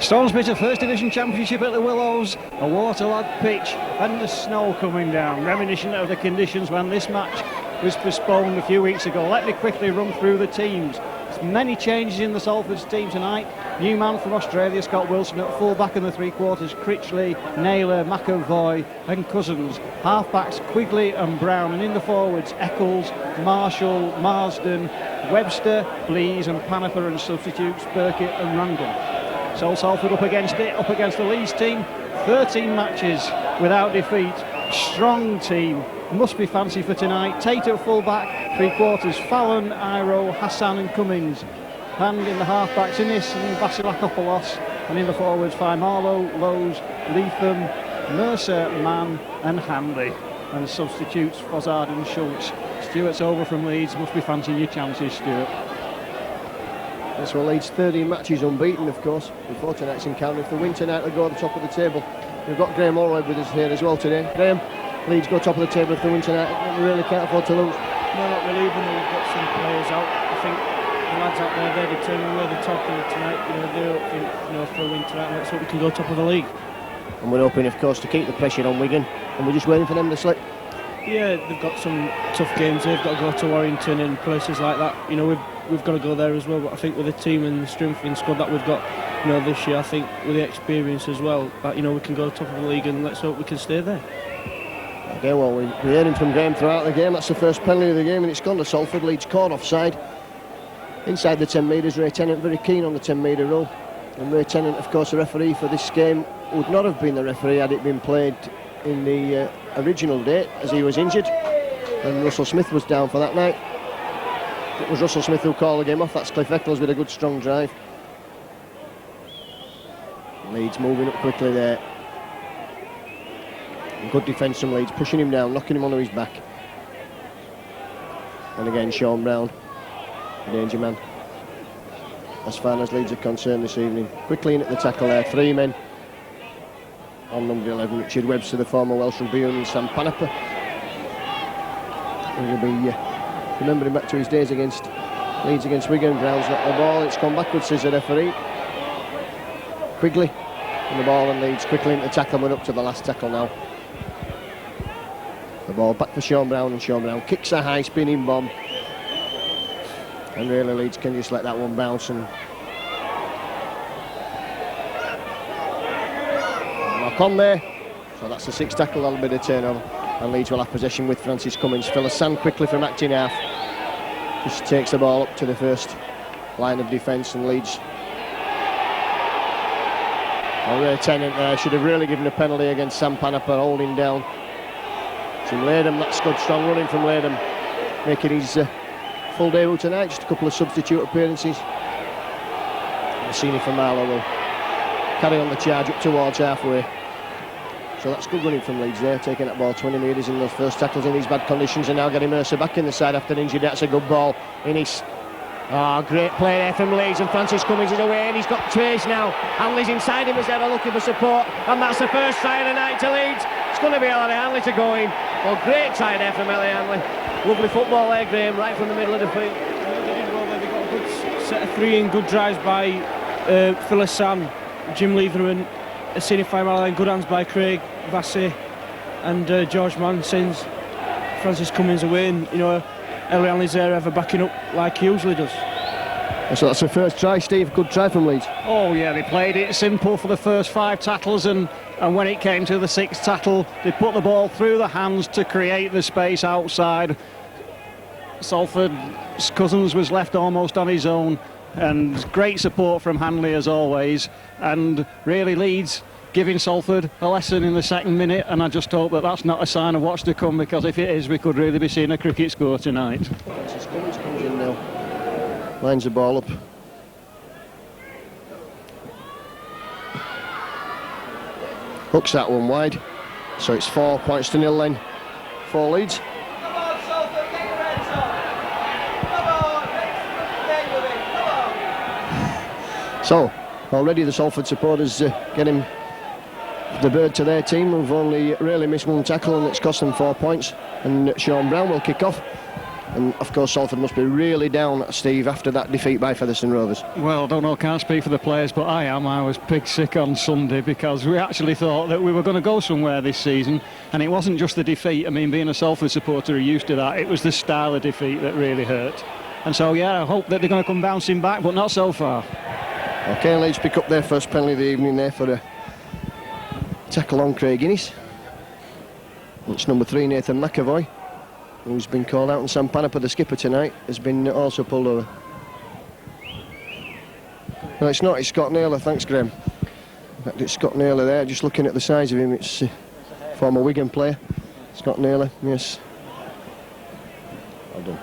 Stone's Bitter First Division Championship at the Willows, a waterlogged pitch and the snow coming down, reminiscent of the conditions when this match was postponed a few weeks ago. Let me quickly run through the teams. There's many changes in the Salford's team tonight. New man from Australia, Scott Wilson at full-back in the three-quarters, Critchley, Naylor, McAvoy and Cousins. Half-backs Quigley and Brown, and in the forwards Eccles, Marshall, Marsden, Webster, Blease and Panaper, and substitutes Burkitt and Randall. So Salford up against the Leeds team. 13 matches without defeat. Strong team. Must be fancy for tonight. Tate at full-back, three-quarters Fallon, Iro, Hassan and Cummings. And in the half-backs Innis and Vasilakopoulos. And in the forwards Marlow, Lowes, Leatham, Mercer, Mann and Hanley. And substitutes Fozzard and Schultz. Stewart's over from Leeds. Must be fancying your chances, Stewart. That's what Leeds 13 matches unbeaten, of course, before tonight's encounter. If they win tonight, they'll go to the top of the table. We've got Graham Allred with us here as well today. Graham, Leeds go top of the table if they win tonight. We really can't afford to lose. No, not really, even though we've got some players out. I think the lads out there, they're determined. We're the top of it tonight. They're up for a win tonight. Let's hope we can go top of the league. And we're hoping, of course, to keep the pressure on Wigan. And we're just waiting for them to slip. Yeah, they've got some tough games. They've got to go to Warrington and places like that. We've got to go there as well. But I think with the team and the strength in squad that we've got, this year, I think with the experience as well, that we can go top of the league, and let's hope we can stay there. Okay, well, we're hearing from Graham throughout the game. That's the first penalty of the game, and it's gone to Salford. Leeds caught offside inside the 10 metres. Ray Tennant very keen on the 10-metre rule, and Ray Tennant, of course, the referee for this game, would not have been the referee had it been played in the original date, as he was injured, and Russell Smith was down for that night. It was Russell Smith who called the game off. That's Cliff Eccles with a good strong drive. Leeds moving up quickly there. Good defence from Leeds, pushing him down, knocking him onto his back. And again, Sean Brown, the danger man, as far as Leeds are concerned this evening. Quickly in at the tackle there, three men. On number 11, Richard Webster, the former Welsh rugby union, Sam Panaper. He'll be remembering back to his days against Leeds against Wigan. Grounds not the ball, it's gone backwards, says the referee. Quigley on the ball, and Leeds quickly into the tackle. We're up to the last tackle now. The ball back for Sean Brown, and Sean Brown kicks a high spinning bomb. And really Leeds can just let that one bounce and knock on there. So that's the sixth tackle, that'll be the turnover. And Leeds will have possession with Francis Cummings. Phil Hassan quickly from acting half. Just takes the ball up to the first line of defence, and Leeds. Ray Tennant there should have really given a penalty against Sam Panaper, holding down Tim Latham. That's good strong running from Latham, making his full debut tonight. Just a couple of substitute appearances. Massini from Marlow will carry on the charge up towards halfway. So that's good running from Leeds there, taking that ball 20 metres in those first tackles in these bad conditions, and now getting Mercer back in the side after injury. That's a good ball. Innis. Oh, great play there from Leeds, and Francis Cummings is away, and he's got Trace now. Hanley's inside him as ever, looking for support, and that's the first try of the night to Leeds. It's going to be Ellie Hanley to go in. Well, great try there from Ellie Hanley. Lovely football there, Graham, right from the middle of the field. They did well there. They got a good set of three in, good drives by Phil Hassan, Jim Leatherman, Assini Faimala, and good hands by Craig Vassey and George Mann sends Francis Cummings away, and Ellie Hanley's there ever backing up like he usually does. So that's the first try, Steve. Good try from Leeds. Oh yeah, they played it simple for the first 5 tackles, and when it came to the 6th tackle, they put the ball through the hands to create the space outside. Salford's Cousins was left almost on his own, and great support from Hanley as always, and really Leeds giving Salford a lesson in the 2nd minute, and I just hope that that's not a sign of what's to come, because if it is, we could really be seeing a cricket score tonight. Francis Cummings comes in now, lines the ball up. Hooks that one wide, so it's 4 points to 0 then for Leeds. Come on, Salford, get your heads up. Come on, get with it, come on. So already the Salford supporters getting the bird to their team, who've only really missed one tackle, and it's cost them 4 points. And Sean Brown will kick off. And of course Salford must be really down, Steve, after that defeat by Featherstone Rovers. Well, I don't know, can't speak for the players, but I am. I was pig sick on Sunday because we actually thought that we were going to go somewhere this season, and it wasn't just the defeat. I mean, being a Salford supporter who used to that, it was the style of defeat that really hurt. And so, yeah, I hope that they're going to come bouncing back, but not so far. OK, Leeds pick up their first penalty of the evening there for a tackle on Craig Innes. It's number 3, Nathan McAvoy, who's been called out, and Sam Panapa, the skipper tonight, has been also pulled over. No, it's not, it's Scott Naylor, thanks Graham. In fact, it's Scott Naylor there, just looking at the size of him, it's former Wigan player, Scott Naylor, yes. Well done.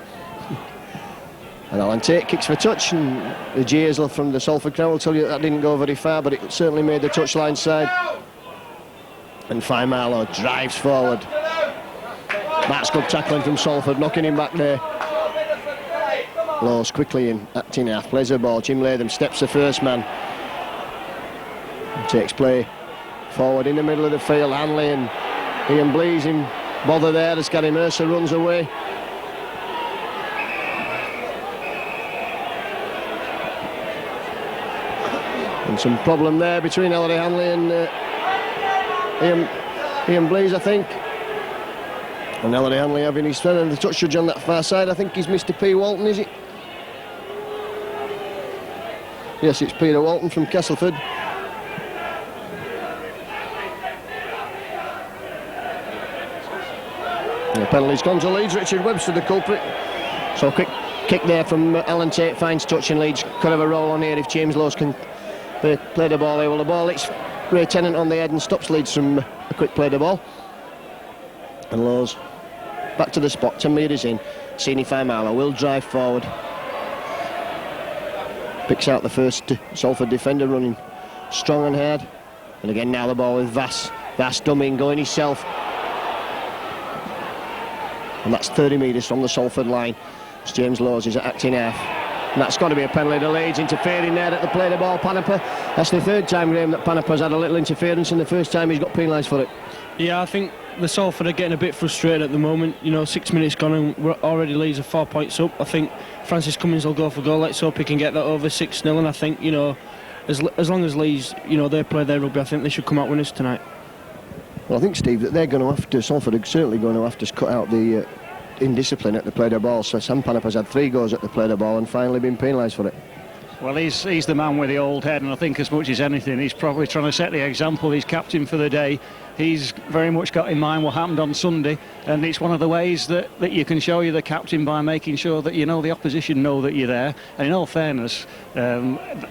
And Alan Tate kicks for touch, and the jeers from the Salford crowd will tell you that didn't go very far, but it certainly made the touchline side. And Faimalo drives forward. That's good tackling from Salford, knocking him back there. Laws quickly in, acting half, plays the ball. Jim Latham steps the first man. And takes play forward in the middle of the field. Hanley and Ian Blease in bother there as Gary Mercer runs away. And some problem there between Ellery Hanley and Ian Blease, I think. And Ellery Hanley having his friend, and the touch judge on that far side, I think he's Mr. P. Walton, is it? Yes, it's Peter Walton from Castleford. The penalty's gone to Leeds. Richard Webster, the culprit. So quick kick there from Alan Tate, finds touch, and Leeds could have a roll on here if James Lowes can play the ball here. Well, the ball hits Ray Tennant on the head and stops Leeds from a quick play the ball. And Lowes back to the spot, 10 metres in. Sini Faimalo will drive forward. Picks out the first Salford defender, running strong and hard. And again now the ball with Vass. Vass dummying, going himself. And that's 30 metres from the Salford line. As James Lowes is at acting half. And that's got to be a penalty to Leeds, interfering there at the play the ball. Panapa, that's the third time, Graham, that Panapa's had a little interference, and the first time he's got penalised for it. Yeah, I think the Salford are getting a bit frustrated at the moment. You know, 6 minutes gone and we're already Leeds are 4 points up. I think Francis Cummins will go for goal. Let's hope he can get that over 6-0. And I think, you know, as long as Leeds, you know, they play their rugby, I think they should come out winners tonight. Well, I think, Steve, that they're going to have to, Salford are certainly going to have to cut out the indiscipline at the play the ball. So Sam Panapa's had 3 goals at the play the ball and finally been penalised for it. Well, he's the man with the old head, and I think as much as anything he's probably trying to set the example. He's captain for the day. He's very much got in mind what happened on Sunday, and it's one of the ways that you can show you're the captain, by making sure that you know the opposition know that you're there. And in all fairness,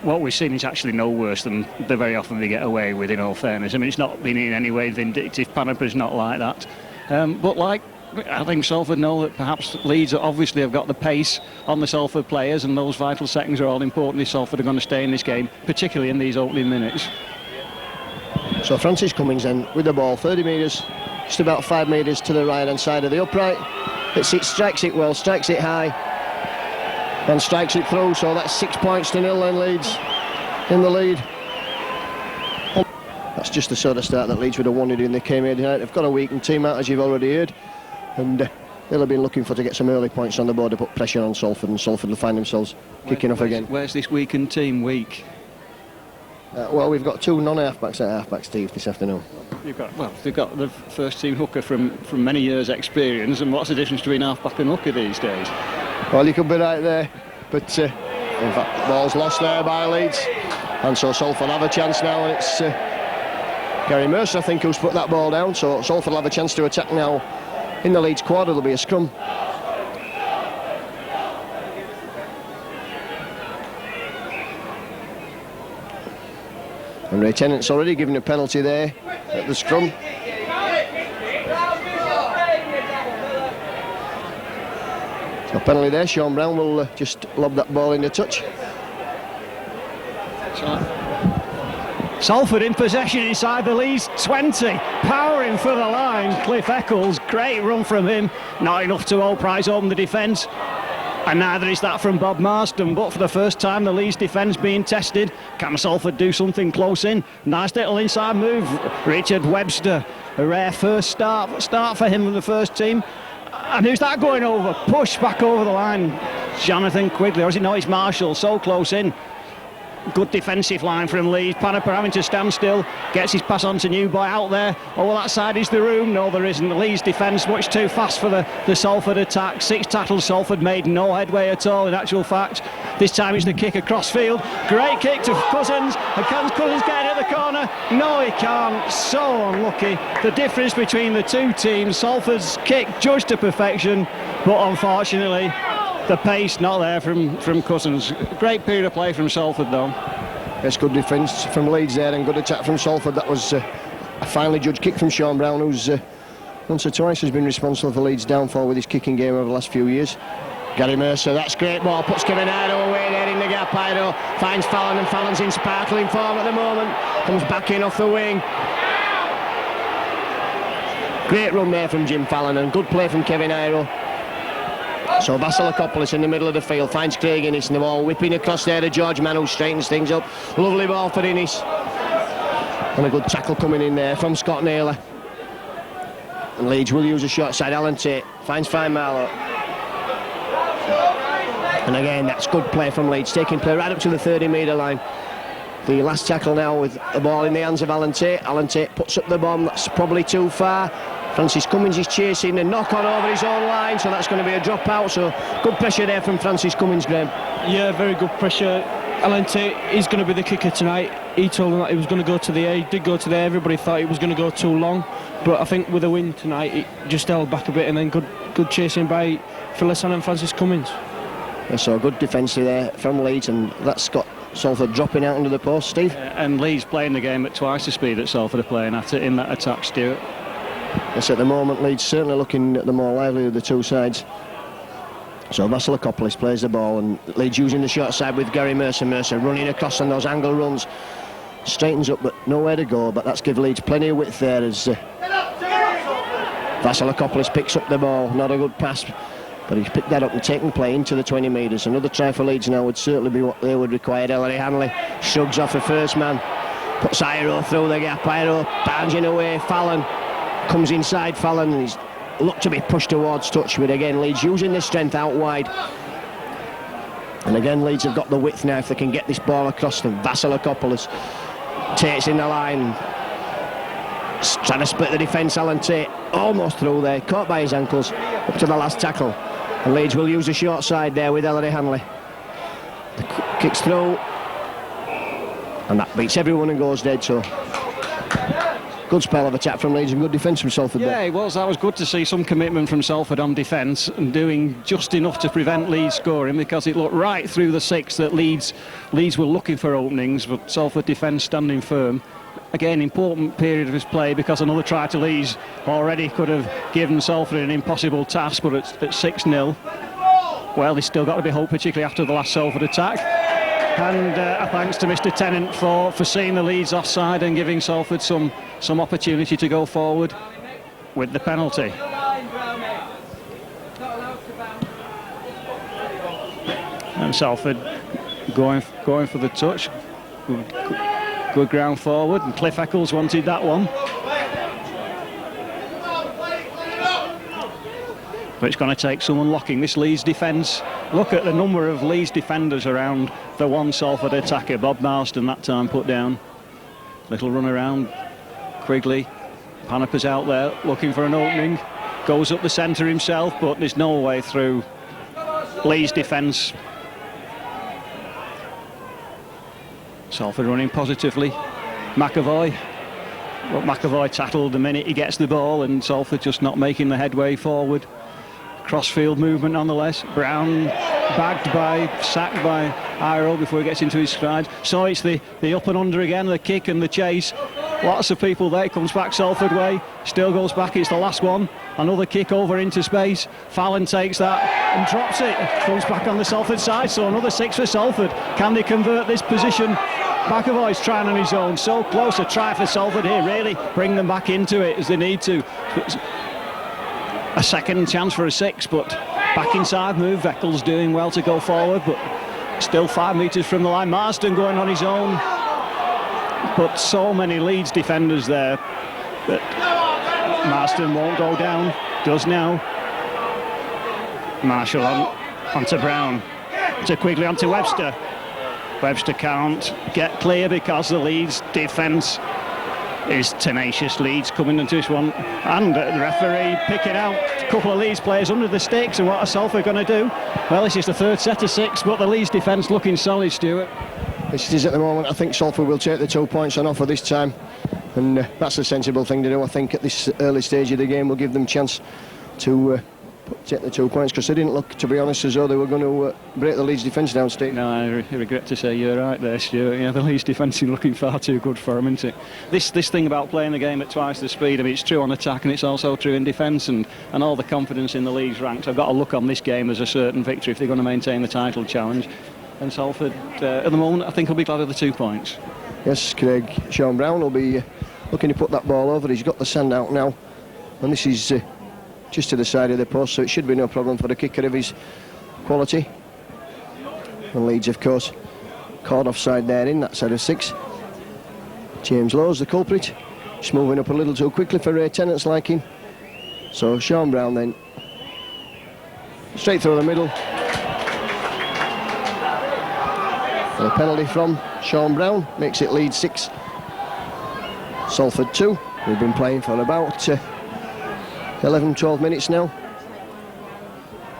what we've seen is actually no worse than they very often they get away with, in all fairness. I mean, it's not been in any way vindictive. Panapa's not like that. But I think Salford know that perhaps Leeds obviously have got the pace on the Salford players, and those vital seconds are all important if Salford are going to stay in this game, particularly in these opening minutes. So Francis Cummins then with the ball, 30 metres, just about 5 metres to the right hand side of the upright. It strikes it well, strikes it high, and strikes it through. So that's 6 points to 0 then, Leeds in the lead. That's just the sort of start that Leeds would have wanted when they came here tonight. They've got a weakened team out, as you've already heard, and they'll have been looking to get some early points on the board to put pressure on Salford, and Salford will find themselves kicking off again. Where's this weakened team weak? Well, we've got 2 non-halfbacks at halfback, Steve, this afternoon. They've got the first team hooker from many years' experience, and what's the difference between halfback and hooker these days? Well, you could be right there, but in fact, the ball's lost there by Leeds, and so Salford have a chance now, and it's Gary Mercer, I think, who's put that ball down. So Salford will have a chance to attack now in the Leeds quarter. There'll be a scrum. And Ray Tennant's already given a penalty there at the scrum. So penalty there. Sean Brown will just lob that ball into touch. Salford in possession inside the Leeds 20, powering for the line. Cliff Eccles, great run from him, not enough to hold prize home the defence, and neither is that from Bob Marston. But for the first time, the Leeds defence being tested. Can Salford do something close in? Nice little inside move. Richard Webster, a rare first start for him in the first team. And who's that going over? Push back over the line. Jonathan Quigley, or is it? No, it's Marshall, so close in. Good defensive line from Leeds. Panapa having to stand still. Gets his pass on to Newboy out there. Oh, that side is the room. No, there isn't. The Leeds defence much too fast for the Salford attack. 6 tackles. Salford made no headway at all, in actual fact. This time it's the kick across field. Great kick to Cousins. And can Cousins get it at the corner? No, he can't. So unlucky. The difference between the two teams. Salford's kick judged to perfection, but unfortunately the pace not there from Cousins. Great period of play from Salford though. It's good defence from Leeds there and good attack from Salford. That was a finely judged kick from Sean Brown, who's once or twice has been responsible for Leeds' downfall with his kicking game over the last few years. Gary Mercer, that's great ball, puts Kevin Ido away there in the gap. Ido finds Fallon, and Fallon's in sparkling form at the moment. Comes back in off the wing. Great run there from Jim Fallon and good play from Kevin Ido. So Vasilakopoulos in the middle of the field finds Craig Innes, and the ball whipping across there to George Mann, who straightens things up. Lovely ball for Innes. And a good tackle coming in there from Scott Naylor. And Leeds will use a short side. Alan Tate finds Fine Marlow. And again, that's good play from Leeds, taking play right up to the 30-metre line. The last tackle now with the ball in the hands of Alan Tate. Alan Tate puts up the bomb, that's probably too far. Francis Cummins is chasing and knock on over his own line, so that's going to be a drop out. So good pressure there from Francis Cummins, Graham. Yeah, very good pressure. Alan Tate is going to be the kicker tonight. He told him that he was going to go to the air. He did go to the air. Everybody thought he was going to go too long, but I think with a win tonight, he just held back a bit, and then good chasing by Phillips and Francis Cummins. Yeah, so good defence there from Leeds, and that's got Salford dropping out under the post, Steve. And Leeds playing the game at twice the speed that Salford are playing at it in that attack, Stuart. Yes, at the moment Leeds certainly looking at the more lively of the two sides. So Vasilakopoulos plays the ball, and Leeds using the short side with Gary Mercer. Mercer running across on those angle runs, straightens up but nowhere to go, but that's give Leeds plenty of width there as Vasilakopoulos picks up the ball. Not a good pass, but he's picked that up and taken play into the 20 metres. Another try for Leeds now would certainly be what they would require. Ellery Hanley shrugs off the first man, puts Iro through the gap. Iro barging away. Fallon comes inside Fallon, and he's looked to be pushed towards touch, but again Leeds using the strength out wide. And again Leeds have got the width now if they can get this ball across them. Vasilakopoulos, Tate's in the line, trying to split the defence. Alan Tate almost through there, caught by his ankles, up to the last tackle. And Leeds will use a short side there with Ellery Hanley. The kicks through, and that beats everyone and goes dead. So good spell of attack from Leeds and good defence from Salford. Yeah, there. it was. That was good to see some commitment from Salford on defence and doing just enough to prevent Leeds scoring, because it looked right through the 6 that Leeds were looking for openings, but Salford defence standing firm. Again, important period of his play, because another try to Leeds already could have given Salford an impossible task, but at 6-0, well, there's still got to be hope, particularly after the last Salford attack. And thanks to Mr. Tennant for seeing the Leeds offside and giving Salford some opportunity to go forward with the penalty. And Salford going for the touch. Good ground forward, and Cliff Eccles wanted that one. But it's going to take some unlocking this Leeds defence. Look at the number of Leeds defenders around the one Salford attacker. Bob Marston that time put down. Little run around. Quigley. Panapa's out there looking for an opening. Goes up the centre himself, but there's no way through Leeds defence. Salford running positively. McAvoy. But McAvoy tackled the minute he gets the ball, and Salford just not making the headway forward. Crossfield movement nonetheless. Brown sacked by Iro before he gets into his stride. So it's the up and under again, the kick and the chase. Lots of people there. Comes back Salford way. Still goes back. It's the last one. Another kick over into space. Fallon takes that and drops it. Comes back on the Salford side. So another 6 for Salford. Can they convert this position? McAvoy's trying on his own. So close, a try for Salford here. Really bring them back into it as they need to. A second chance for a 6, but back inside move. Eccles doing well to go forward, but still 5 metres from the line. Marston going on his own, but so many Leeds defenders there that Marston won't go down. Does now. Marshall onto Brown, to Quigley onto Webster. Webster can't get clear because the Leeds defence is tenacious. Leeds coming into this one, and the referee picking out a couple of Leeds players under the sticks. And what are Salford going to do? Well, this is the third set of 6, but the Leeds defence looking solid, Stuart. This is at the moment. I think Salford will take the 2 points on offer this time, and that's a sensible thing to do. I think at this early stage of the game will give them chance to take the 2 points, because they didn't look, to be honest, as though they were going to break the Leeds defence down, Steve. No, I regret to say you're right there, Stuart. Yeah, the Leeds defence is looking far too good for them, isn't it? This thing about playing the game at twice the speed, I mean, it's true on attack and it's also true in defence, and all the confidence in the Leeds ranks. I've got to look on this game as a certain victory if they're going to maintain the title challenge. And Salford, at the moment, I think will be glad of the 2 points. Yes, Craig. Sean Brown will be looking to put that ball over. He's got the sand out now, and this is just to the side of the post, so it should be no problem for the kicker of his quality. And Leeds, of course, caught offside there in that set of 6. James Lowe's the culprit, just moving up a little too quickly for Ray Tennant's liking. So Sean Brown then, straight through the middle. And a penalty from Sean Brown makes it Leeds 6, Salford 2. We've been playing for about 11-12 minutes now.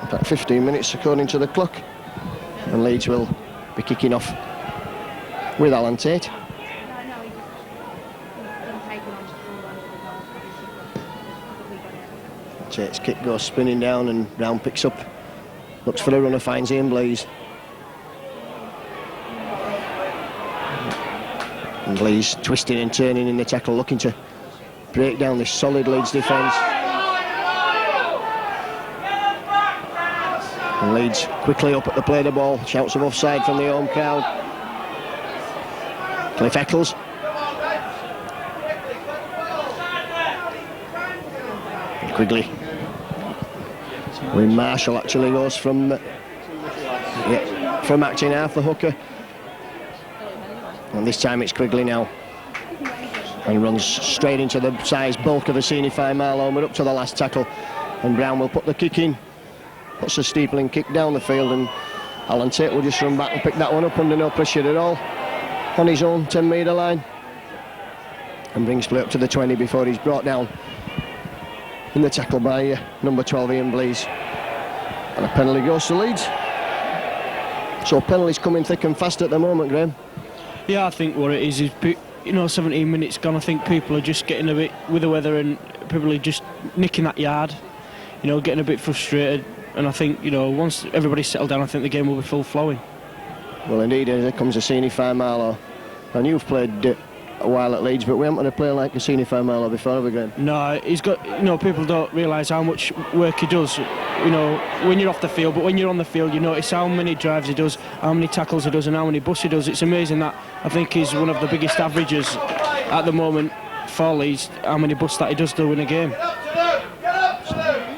In fact, 15 minutes according to the clock. And Leeds will be kicking off with Alan Tate. Tate's kick goes spinning down and Brown picks up. Looks for a runner, finds Ian Blease. And Blease twisting and turning in the tackle, looking to break down this solid Leeds defence. And Leeds quickly up at the play of the ball. Shouts of offside from the home crowd. Cliff Eccles. And Quigley. When Marshall actually goes from acting half the hooker. And this time it's Quigley now. And runs straight into the size bulk of Assini Marlow, but up to the last tackle. And Brown will put the kick in. Puts a steepling kick down the field, and Alan Tate will just run back and pick that one up under no pressure at all on his own 10-metre line, and brings play up to the 20 before he's brought down in the tackle by number 12 Ian Blease. And a penalty goes to Leeds. So penalties coming thick and fast at the moment, Graham. Yeah, I think what it is 17 minutes gone. I think people are just getting a bit with the weather, and probably just nicking that yard, getting a bit frustrated. And I think, once everybody's settled down, I think the game will be full flowing. Well, indeed, here comes Assini Marlow. And you've played a while at Leeds, but we haven't had a player like Assini Marlow before, have we, Graham? No, he's got, people don't realise how much work he does, when you're off the field. But when you're on the field, you notice how many drives he does, how many tackles he does, and how many busts he does. It's amazing that I think he's one of the biggest averages at the moment for Leeds, how many busts that he does do in a game.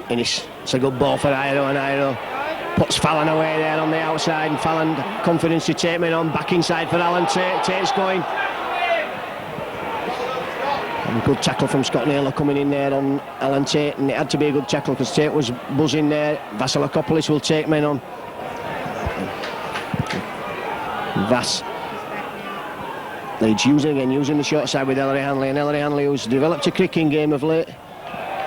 It's a good ball for Iro, and Iro puts Fallon away there on the outside, and Fallon confidence to take men on, back inside for Alan Tate. Tate's going. And a good tackle from Scott Naylor coming in there on Alan Tate, and it had to be a good tackle because Tate was buzzing there. Vasilakopoulos will take men on. Vass. Leeds using the short side with Ellery Hanley, and Ellery Hanley, who's developed a kicking game of late.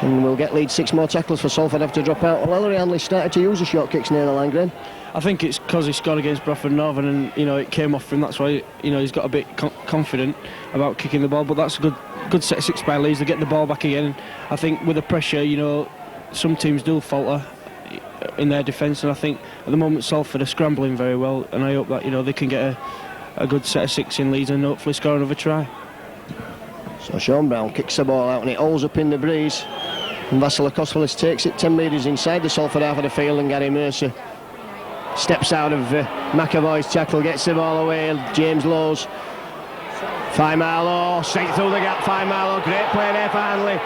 And we'll get Leeds 6 more tackles for Salford have to drop out. Well, Ellery Hanley started to use the short kicks near the line, Graham. I think it's because he scored against Bradford Northern, and it came off him. That's why he's got a bit confident about kicking the ball. But that's a good set of 6 by Leeds. They get the ball back again. And I think with the pressure, some teams do falter in their defence, and I think at the moment Salford are scrambling very well. And I hope that they can get a good set of 6 in Leeds and hopefully score another try. So Sean Brown kicks the ball out and it holds up in the breeze, and Vasilakopoulos takes it 10 metres inside the Salford half of the field, and Gary Mercer steps out of McAvoy's tackle, gets the ball away. James Lowe's. Marlow straight through the gap. Marlow, great play there for Hanley.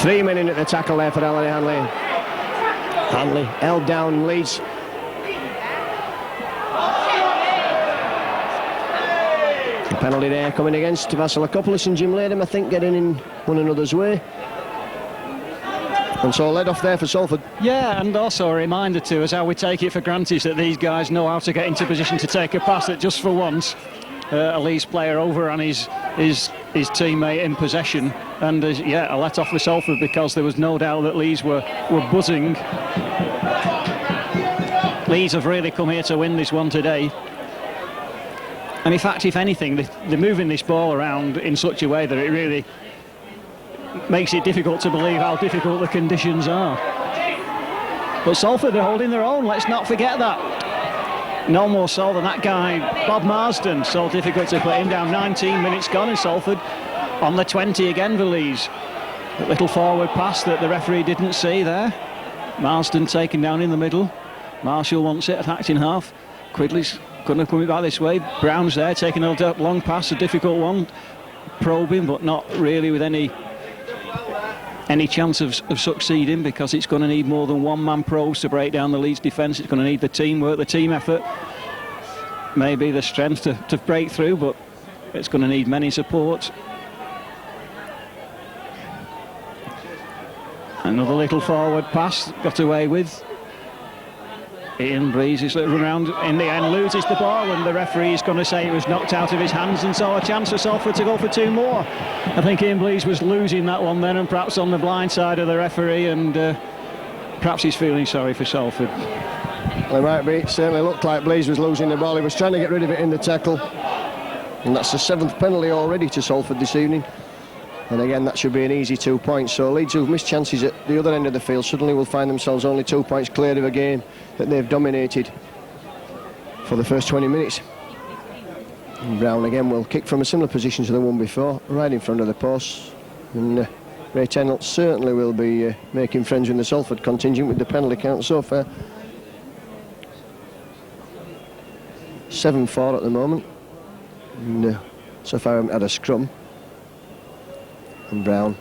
3 men in at the tackle there for Ellery Hanley. Hanley held down Leeds. Penalty there coming against Vasilakopoulos and Jim Latham, I think, getting in one another's way. And so led off there for Salford. Yeah, and also a reminder to us how we take it for granted that these guys know how to get into position to take a pass, that just for once a Leeds player overran his teammate in possession, and a let off for Salford, because there was no doubt that Leeds were buzzing. Leeds have really come here to win this one today. And in fact, if anything, they're moving this ball around in such a way that it really makes it difficult to believe how difficult the conditions are. But Salford are holding their own, let's not forget that. No more so than that guy, Bob Marsden, so difficult to put him down. 19 minutes gone in Salford, on the 20 again for Leeds. A little forward pass that the referee didn't see there. Marsden taken down in the middle. Marshall wants it, attacked in half. Quigley's couldn't have come it back this way. Brown's there, taking a long pass, a difficult one. Probing, but not really with any chance of succeeding, because it's going to need more than one-man probes to break down the Leeds defence. It's going to need the teamwork, the team effort, maybe the strength to break through, but it's going to need many supports. Another little forward pass, got away with. Ian Breeze is run around, in the end loses the ball, and the referee is going to say it was knocked out of his hands, and so a chance for Salford to go for two more. I think Ian Breeze was losing that one then, and perhaps on the blind side of the referee, and perhaps he's feeling sorry for Salford. Well, it might be. It certainly looked like Breeze was losing the ball. He was trying to get rid of it in the tackle, and that's the 7th penalty already to Salford this evening. And again, that should be an easy 2 points. So Leeds, who've missed chances at the other end of the field, suddenly will find themselves only 2 points clear of a game that they've dominated for the first 20 minutes. And Brown again will kick from a similar position to the one before, right in front of the post. And Ray Tennant certainly will be making friends with the Salford contingent with the penalty count so far. 7-4 at the moment. And so far I haven't had a scrum. And Brown,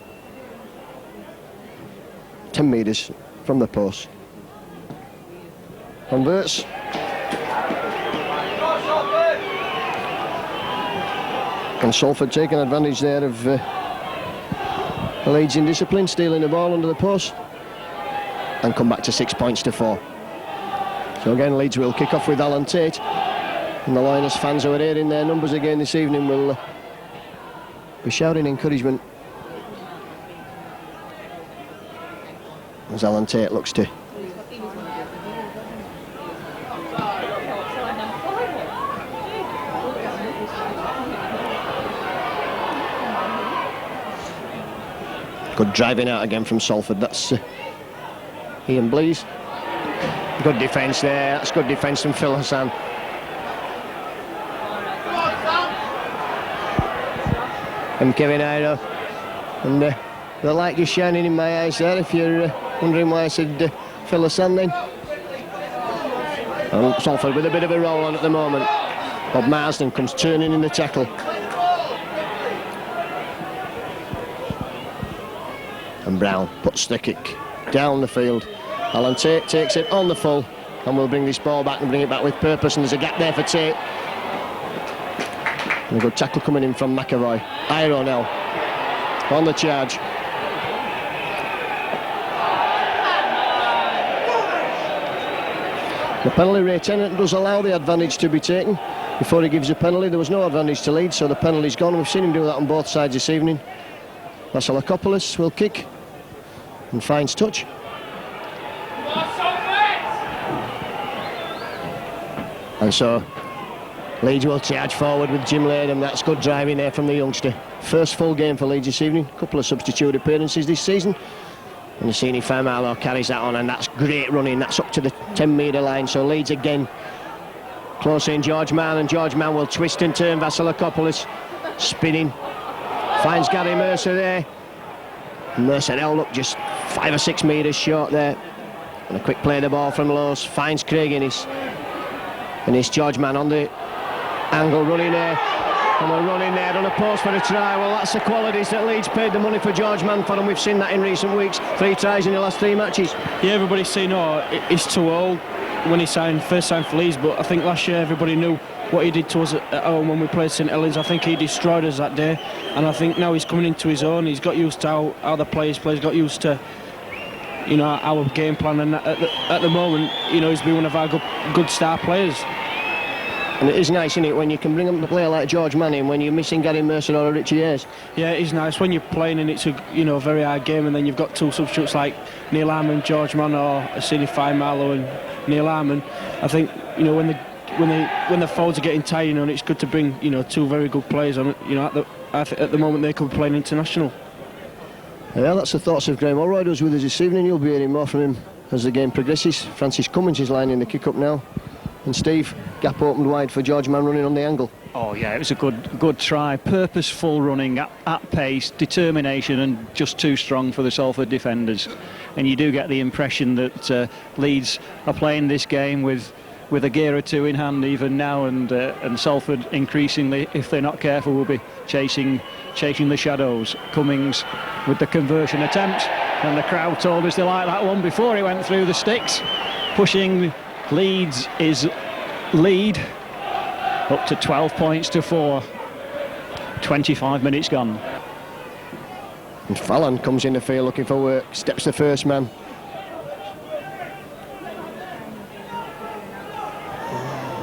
10 metres from the post, converts. And Salford taking advantage there of Leeds in discipline, stealing the ball under the post, and come back to 6 points to 4. So again, Leeds will kick off with Alan Tate, and the Lioness fans who are here in their numbers again this evening will be shouting encouragement as Alan Tate looks to good driving out again from Salford. That's Ian Blease. Good defence there. That's good defence from Phil Hassan. And Kevin Iro. And the light just shining in my eyes there, if you're wondering why I said Phil Hassan then. And Salford with a bit of a roll on at the moment. Bob Marsden comes turning in the tackle. And Brown puts the kick down the field. Alan Tate takes it on the full and will bring this ball back and bring it back with purpose, and there's a gap there for Tate. And a good tackle coming in from McAvoy. Iro now on the charge. The penalty, Ray Tennant does allow the advantage to be taken before he gives a penalty. There was no advantage to Leeds, so the penalty's gone. We've seen him do that on both sides this evening. Vasilakopoulos will kick and finds touch. And so Leeds will charge forward with Jim Latham. That's good driving there from the youngster. First full game for Leeds this evening. A couple of substitute appearances this season. And Yassini Faimalo carries that on, and that's great running. That's up to the 10-metre line. So Leeds again close in George Mann, and George Mann will twist and turn Vasilakopoulos. Spinning. Finds Gary Mercer there. And Mercer held up just 5 or 6 metres short there. And a quick play the ball from Lowe's. Finds Craig Innes. And it's George Mann on the angle running there. And we're running there on a post for a try. Well, that's the qualities that Leeds paid the money for George Mann for, and we've seen that in recent weeks. 3 tries in the last 3 matches. Yeah, everybody's saying, oh, he's too old when he first signed for Leeds, but I think last year everybody knew what he did to us at home when we played St Helens. I think he destroyed us that day, and I think now he's coming into his own. He's got used to how the players got used to you know, our game plan, and at the moment, you know, he's been one of our good star players. And it is nice, isn't it, when you can bring up a player like George Manning when you're missing Gary Mercer or Richie Hayes. Yeah, it is nice when you're playing and it's a, you know, very hard game, and then you've got two substitutes like Neil Harmon, George Mann, or Asini Marlow and Neil Harmon. I think, you know, when the forwards are getting tired, you know, and it's good to bring, you know, two very good players on. You know, at the moment they could be playing international. Yeah, that's the thoughts of Graham Allroyd, who's with us this evening. You'll be hearing more from him as the game progresses. Francis Cummins is lining the kick up now. And Steve, gap opened wide for George Mann running on the angle. Oh yeah, it was a good try. Purposeful running at pace, determination, and just too strong for the Salford defenders. And you do get the impression that Leeds are playing this game with a gear or two in hand even now, and Salford increasingly, if they're not careful, will be chasing the shadows. Cummings with the conversion attempt, and the crowd told us they liked that one before he went through the sticks. Pushing Leeds is lead up to 12 points to 4. 25 minutes gone. And Fallon comes in the field looking for work, steps the first man.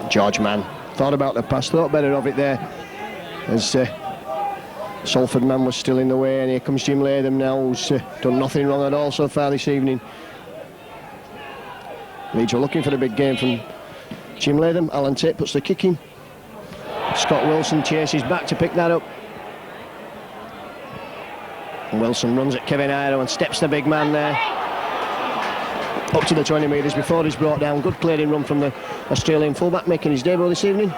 George Mann thought about the pass, thought better of it there, as Salford man was still in the way, and here comes Jim Latham now, who's done nothing wrong at all so far this evening. Leeds are looking for the big game from Jim Latham. Alan Tate puts the kick in. Scott Wilson chases back to pick that up. And Wilson runs at Kevin Iro and steps the big man there up to the 20 metres before he's brought down. Good clearing run from the Australian fullback making his debut this evening.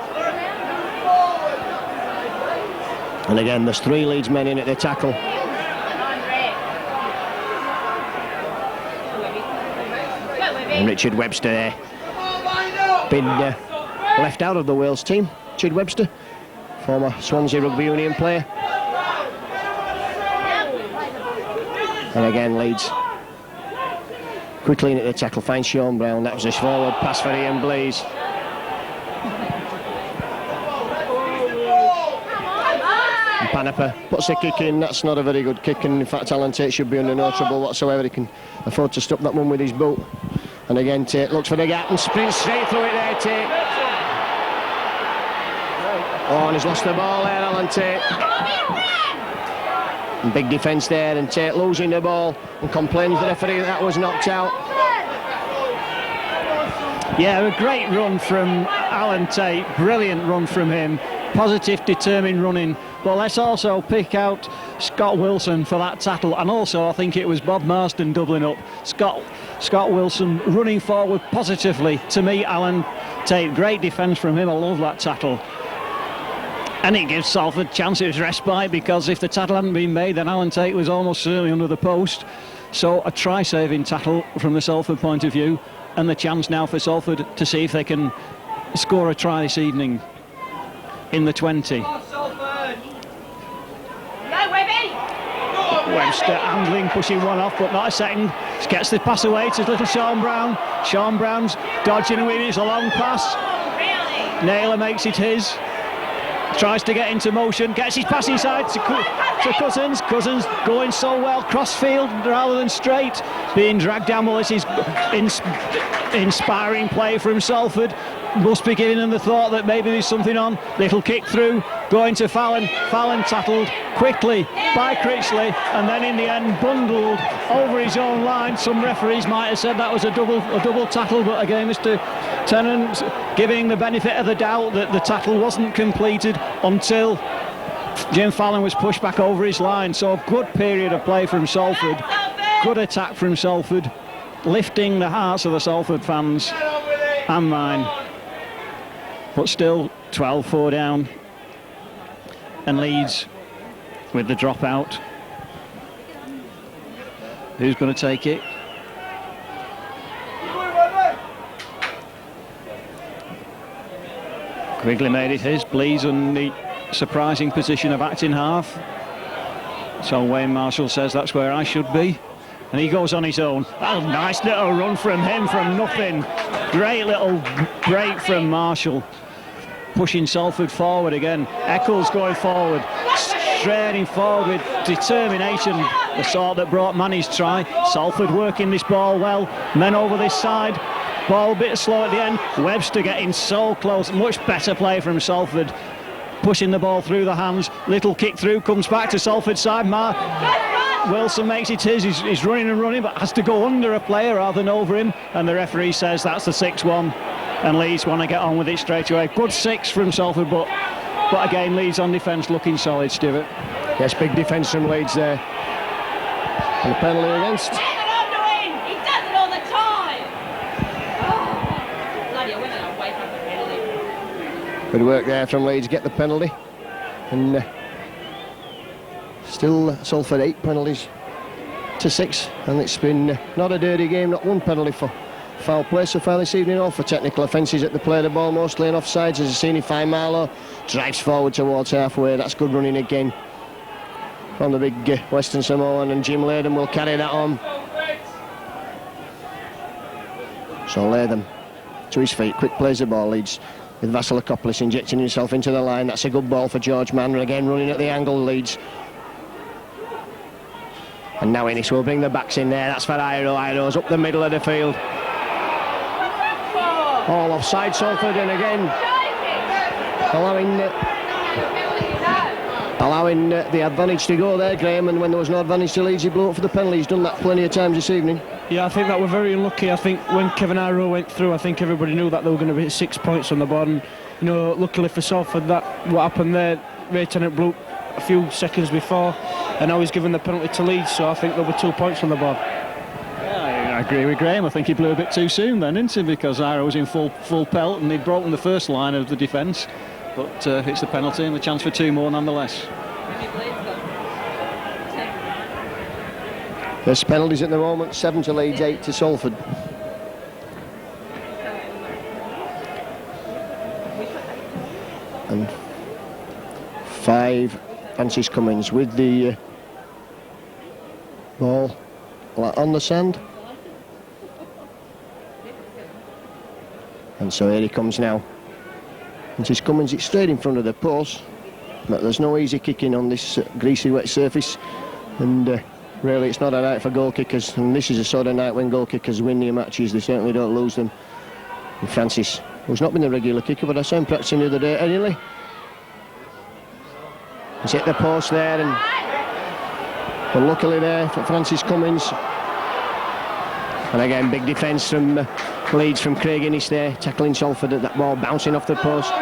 And again, there's 3 Leeds men in at the tackle. And Richard Webster there, been left out of the Wales team. Richard Webster, former Swansea Rugby Union player. And again, Leeds quickly in at the tackle, finds Sean Brown. That was a forward pass for Ian Blease. And Panapa puts a kick in. That's not a very good kick, and in fact Alan Tate should be under no trouble whatsoever. He can afford to stop that one with his boot. And again, Tate looks for the gap and sprints straight through it there, Tate. Oh, and he's lost the ball there, Alan Tate. And big defence there, and Tate losing the ball and complains to the referee that was knocked out. Yeah, a great run from Alan Tate, brilliant run from him, positive, determined running. But let's also pick out Scott Wilson for that tackle, and also I think it was Bob Marston doubling up. Scott Wilson running forward positively to meet Alan Tate. Great defence from him, I love that tackle. And it gives Salford chances respite, because if the tackle hadn't been made, then Alan Tate was almost certainly under the post. So a try-saving tackle from the Salford point of view, and the chance now for Salford to see if they can score a try this evening in the 20. Webster handling, pushing one off, but not a second. Gets the pass away to little Sean Brown. Sean Brown's dodging away, it's a long pass. Naylor makes it his. Tries to get into motion, gets his pass inside to Cousins. Cousins going so well, crossfield rather than straight. Being dragged down, well, this is inspiring play from Salford. Must be giving them the thought that maybe there's something on. Little kick through, going to Fallon. Fallon tackled quickly by Critchley, and then in the end bundled over his own line. Some referees might have said that was a double tackle, but again, Mr. Tennant giving the benefit of the doubt that the tackle wasn't completed until Jim Fallon was pushed back over his line. So a good period of play from Salford, good attack from Salford, lifting the hearts of the Salford fans and mine. But still 12-4 down, and Leeds with the dropout. Who's going to take it? Quigley made it his. Blease in the surprising position of acting half. So Wayne Marshall says that's where I should be, and he goes on his own. Oh, nice little run from him from nothing. Great little break from Marshall, pushing Salford forward again. Eccles going forward, straining forward with determination, the sort that brought Manny's try. Salford working this ball well, men over this side, ball a bit slow at the end. Webster getting so close, much better play from Salford, pushing the ball through the hands. Little kick through, comes back to Salford side. Wilson makes it his. He's running and running, but has to go under a player rather than over him, and the referee says that's the 6-1, and Leeds want to get on with it straight away. Good 6 from Salford, but again, Leeds on defence looking solid, Stuart. Yes, big defence from Leeds there. And a penalty against. He does it all the time. Oh, bloody, I went away from the penalty. Good work there from Leeds, get the penalty. And still Salford 8 penalties to 6, and it's been not a dirty game, not one penalty for foul play so far this evening, all for technical offences at the play of the ball, mostly in offsides. As Asini Faimalo drives forward towards halfway. That's good running again from the big Western Samoan, and Jim Latham will carry that on. So Latham to his feet, quick plays the ball, Leeds with Vasilakopoulos injecting himself into the line. That's a good ball for George Mann, again running at the angle, Leeds. And now Innes will bring the backs in there. That's for Iro. Iro's up the middle of the field. All offside Salford, and again allowing the advantage to go there, Graham. And when there was no advantage to Leeds, he blew up for the penalty. He's done that plenty of times this evening. Yeah, I think that we're very unlucky. I think when Kevin Iro went through, I think everybody knew that they were going to be 6 points on the board. And, you know, luckily for Salford, that what happened there, Ray Tennant blew a few seconds before, and now he's given the penalty to Leeds, so I think there'll be 2 points on the board. Yeah, I agree with Graham. I think he blew a bit too soon then, didn't he? Because Iro was in full pelt and he'd broken the first line of the defence. But it's the penalty and the chance for 2 more nonetheless. There's penalties at the moment, 7 to Leeds, 8 to Salford. And 5 Francis Cummins with the ball on the sand. And so here he comes now. Francis Cummins, it's straight in front of the post, but there's no easy kicking on this greasy wet surface, and really it's not a night for goal kickers, and this is a sort of night when goal kickers win their matches. They certainly don't lose them. And Francis, who's not been a regular kicker, but I saw him practicing the other day at Henley. He's hit the post there, and luckily there for Francis Cummins. And again, big defence from Leeds from Craig Innes there, tackling Salford at that ball, bouncing off the post.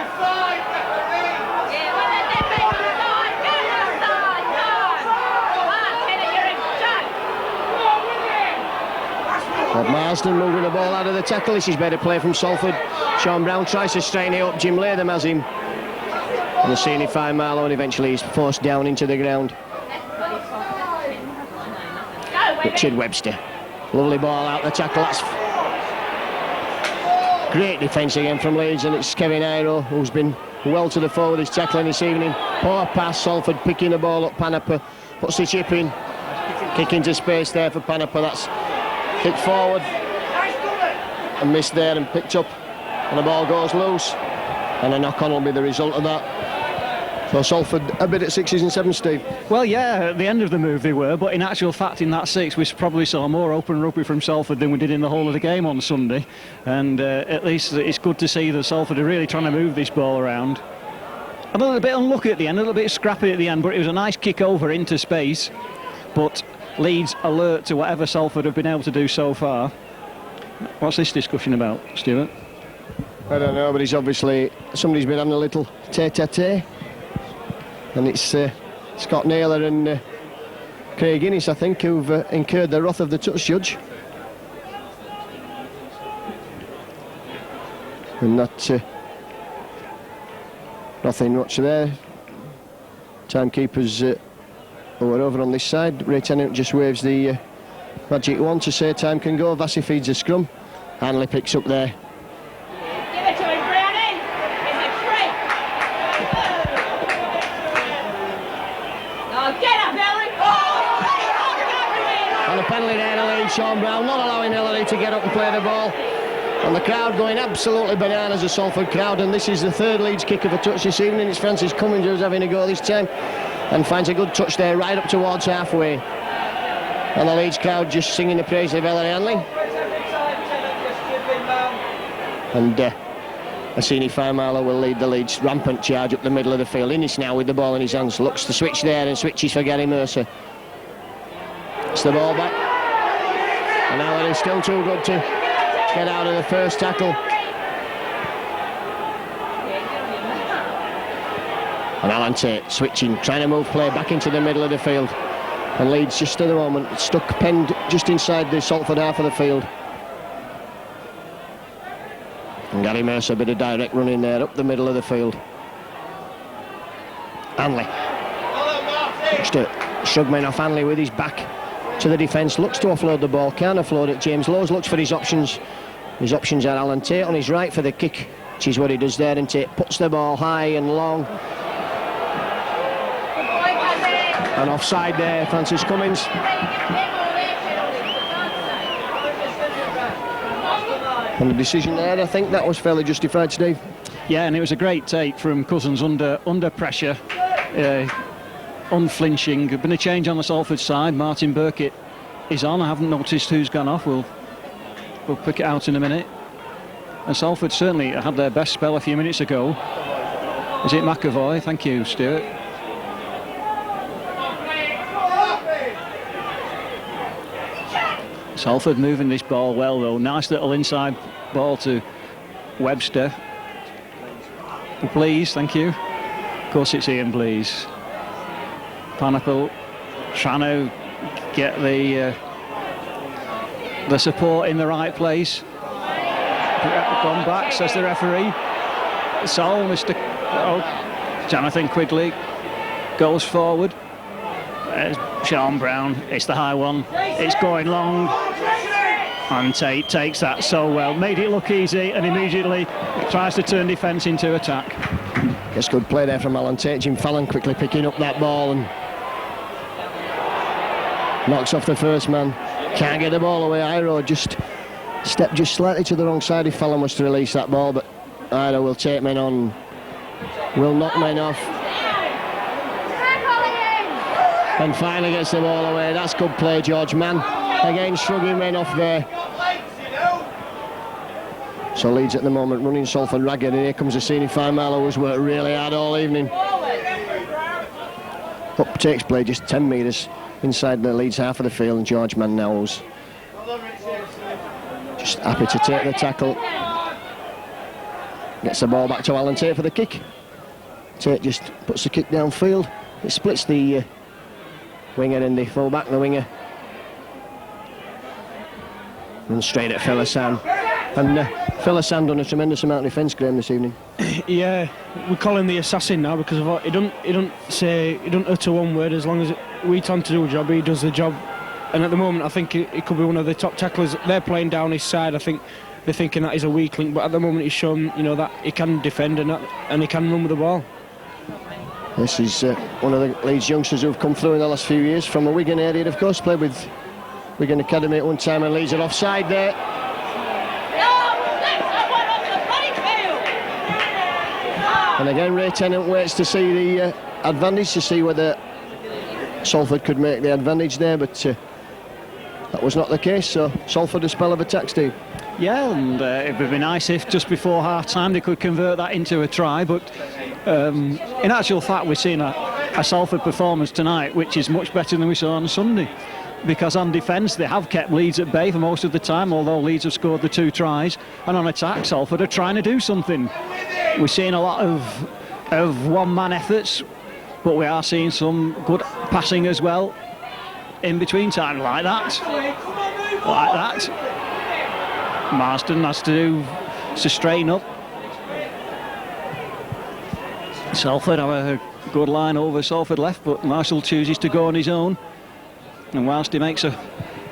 Bob Marsden moving the ball out of the tackle. This is better play from Salford. Sean Brown tries to straighten it up. Jim Latham has him. And the scene fine Marlow, and eventually he's forced down into the ground. Richard Webster. Lovely ball out the tackle. That's great defence again from Leeds, and it's Kevin Iro who's been well to the fore with his tackling this evening. Poor pass, Salford picking the ball up. Panapa puts the chip in. Kick into space there for Panapa. That's kicked forward and missed there and picked up, and the ball goes loose, and a knock-on will be the result of that. So Salford a bit at 6s and 7s, Steve. Well, yeah, at the end of the move they were, but in actual fact in that 6 we probably saw more open rugby from Salford than we did in the whole of the game on Sunday, and at least it's good to see that Salford are really trying to move this ball around. A little bit unlucky at the end, a little bit scrappy at the end, but it was a nice kick over into space. But Leeds alert to whatever Salford have been able to do so far. What's this discussion about, Stuart? I don't know, but it's obviously somebody's been having a little tete-a-tete, and it's Scott Naylor and Craig Innes, I think, who've incurred the wrath of the touch judge. And that nothing much there. Timekeepers who are over on this side. Ray Tennant just waves the magic wand to say time can go. Vassie feeds a scrum. Hanley picks up there. Give it to him, Brownie. It's a trick. Oh, get up, Ellery. And a penalty there to Leeds. Sean Brown not allowing Ellery to get up and play the ball. And the crowd going absolutely bananas, the Salford crowd. And this is the 3rd Leeds kick of a touch this evening. It's Francis Cummins who's having a go this time. and finds a good touch there right up towards halfway. And the Leeds crowd just singing the praise of Ellery Hanley. And Assini Faimalo will lead the Leeds rampant charge up the middle of the field. Innes now with the ball in his hands, looks to switch there and switches for Gary Mercer. It's the ball back. And Allen is still too good to get out of the first tackle. And Alan Tate switching, trying to move play back into the middle of the field. And Leeds just at the moment stuck penned just inside the Salford half of the field. And Gary Mercer, a bit of direct running there up the middle of the field. Hanley. Looks to shrug men off Hanley with his back to the defence. Looks to offload the ball, can't offload it. James Lowes looks for his options. His options are Alan Tate on his right for the kick, which is what he does there. And Tate puts the ball high and long. And offside there, Francis Cummins. And the decision there, I think that was fairly justified, Steve. Yeah, and it was a great take from Cousins under pressure, unflinching. There's been a change on the Salford side. Martin Burkitt is on. I haven't noticed who's gone off. We'll pick it out in a minute. And Salford certainly had their best spell a few minutes ago. Is it McAvoy? Thank you, Stuart. Salford moving this ball well though. Nice little inside ball to Webster. Please, thank you. Of course it's Ian Please. Panaple trying to get the support in the right place. Gone back, says the referee. So Jonathan Quigley goes forward. There's Sean Brown, it's the high one, it's going long, and Tate takes that so well, made it look easy and immediately tries to turn defence into attack. Gets good play there from Alan Tate. Jim Fallon quickly picking up that ball and knocks off the first man. Can't get the ball away. Iro just stepped just slightly to the wrong side if Fallon was to release that ball, but Iro will take men on, will knock men off. And finally gets the ball away. That's good play, George Mann. Again, shrugging men off there. So Leeds at the moment running Salford ragged, and here comes Assini Faimalo, who's worked really hard all evening. Up takes play just 10 metres inside the Leeds half of the field, and George Mann now is just happy to take the tackle. Gets the ball back to Alan Tate for the kick. Tate just puts the kick downfield. It splits the winger and the full-back. The winger runs straight at Phil Hassan. And Phil Hassan done a tremendous amount of defence, Graham, this evening. Yeah, we call him the assassin now because of what he don't utter one word. As long as we tend to do a job, he does the job. And at the moment, I think he could be one of the top tacklers. They're playing down his side. I think they're thinking that he's a weak link, but at the moment he's shown, that he can defend and he can run with the ball. This is one of the Leeds youngsters who've come through in the last few years from the Wigan area, of course. Played with Wigan Academy at one time, and Leeds are offside there. And again, Ray Tennant waits to see the advantage, to see whether Salford could make the advantage there, but that was not the case. So Salford a spell of attack, Steve. Yeah, and it would be nice if just before half-time they could convert that into a try, but in actual fact we're seeing a Salford performance tonight which is much better than we saw on Sunday, because on defence they have kept Leeds at bay for most of the time, although Leeds have scored the 2 tries, and on attack Salford are trying to do something. We're seeing a lot of one-man efforts, but we are seeing some good passing as well in between time, like that. Marsden has to straighten up. Salford have a good line over Salford left, but Marshall chooses to go on his own, and whilst he makes a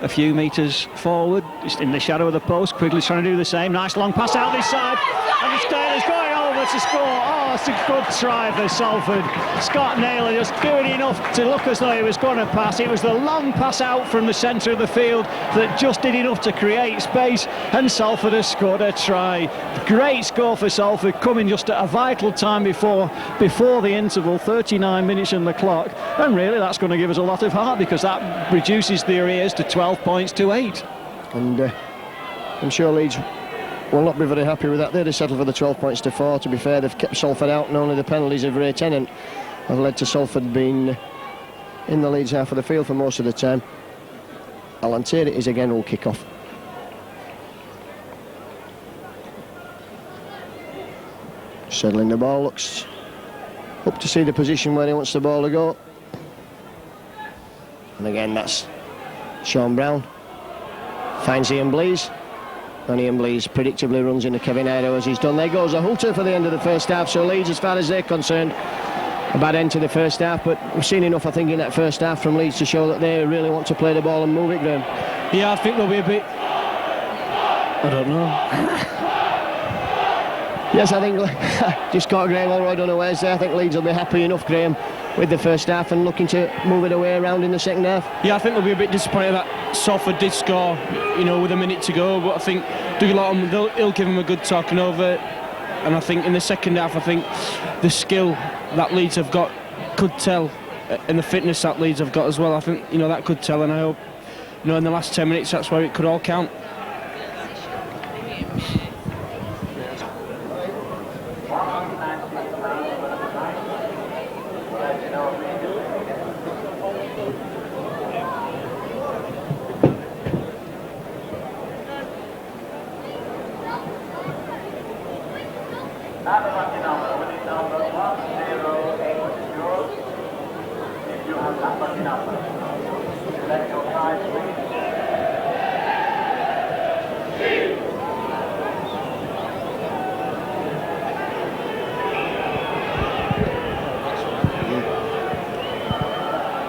a few metres forward, just in the shadow of the post. Quigley's trying to do the same. Nice long pass out this side, and Taylor's going over to score. Oh, it's a good try for Salford. Scott Naylor just doing enough to look as though he was going to pass. It was the long pass out from the centre of the field that just did enough to create space, and Salford has scored a try. Great score for Salford, coming just at a vital time before the interval, 39 minutes on the clock, and really that's going to give us a lot of heart, because that reduces the arrears to 12 points to 8. And I'm sure Leeds will not be very happy with that. They'd have settled for the 12 points to 4. To be fair, they've kept Salford out, and only the penalties of Ray Tennant have led to Salford being in the Leeds half of the field for most of the time. Alan Tate is again will kick off. Settling the ball, looks up to see the position where he wants the ball to go. And again, that's Sean Brown. Finds Ian Blease. And Ian Blease predictably runs into Kevin Ido as he's done. There goes a hooter for the end of the first half. So Leeds, as far as they're concerned, a bad end to the first half. But we've seen enough, I think, in that first half from Leeds to show that they really want to play the ball and move it, Graham. Yeah, I think they'll be a bit... I don't know. Yes, I think just caught Graham Allroyd unawares there. I think Leeds will be happy enough, Graham, with the first half and looking to move it away around in the second half. Yeah, I think they'll be a bit disappointed that Salford did score, you know, with a minute to go. But I think Dougie Lawton, he'll give them a good talking over. And I think in the second half, I think the skill that Leeds have got could tell, and the fitness that Leeds have got as well. I think, you know, that could tell, and I hope, you know, in the last 10 minutes, that's where it could all count.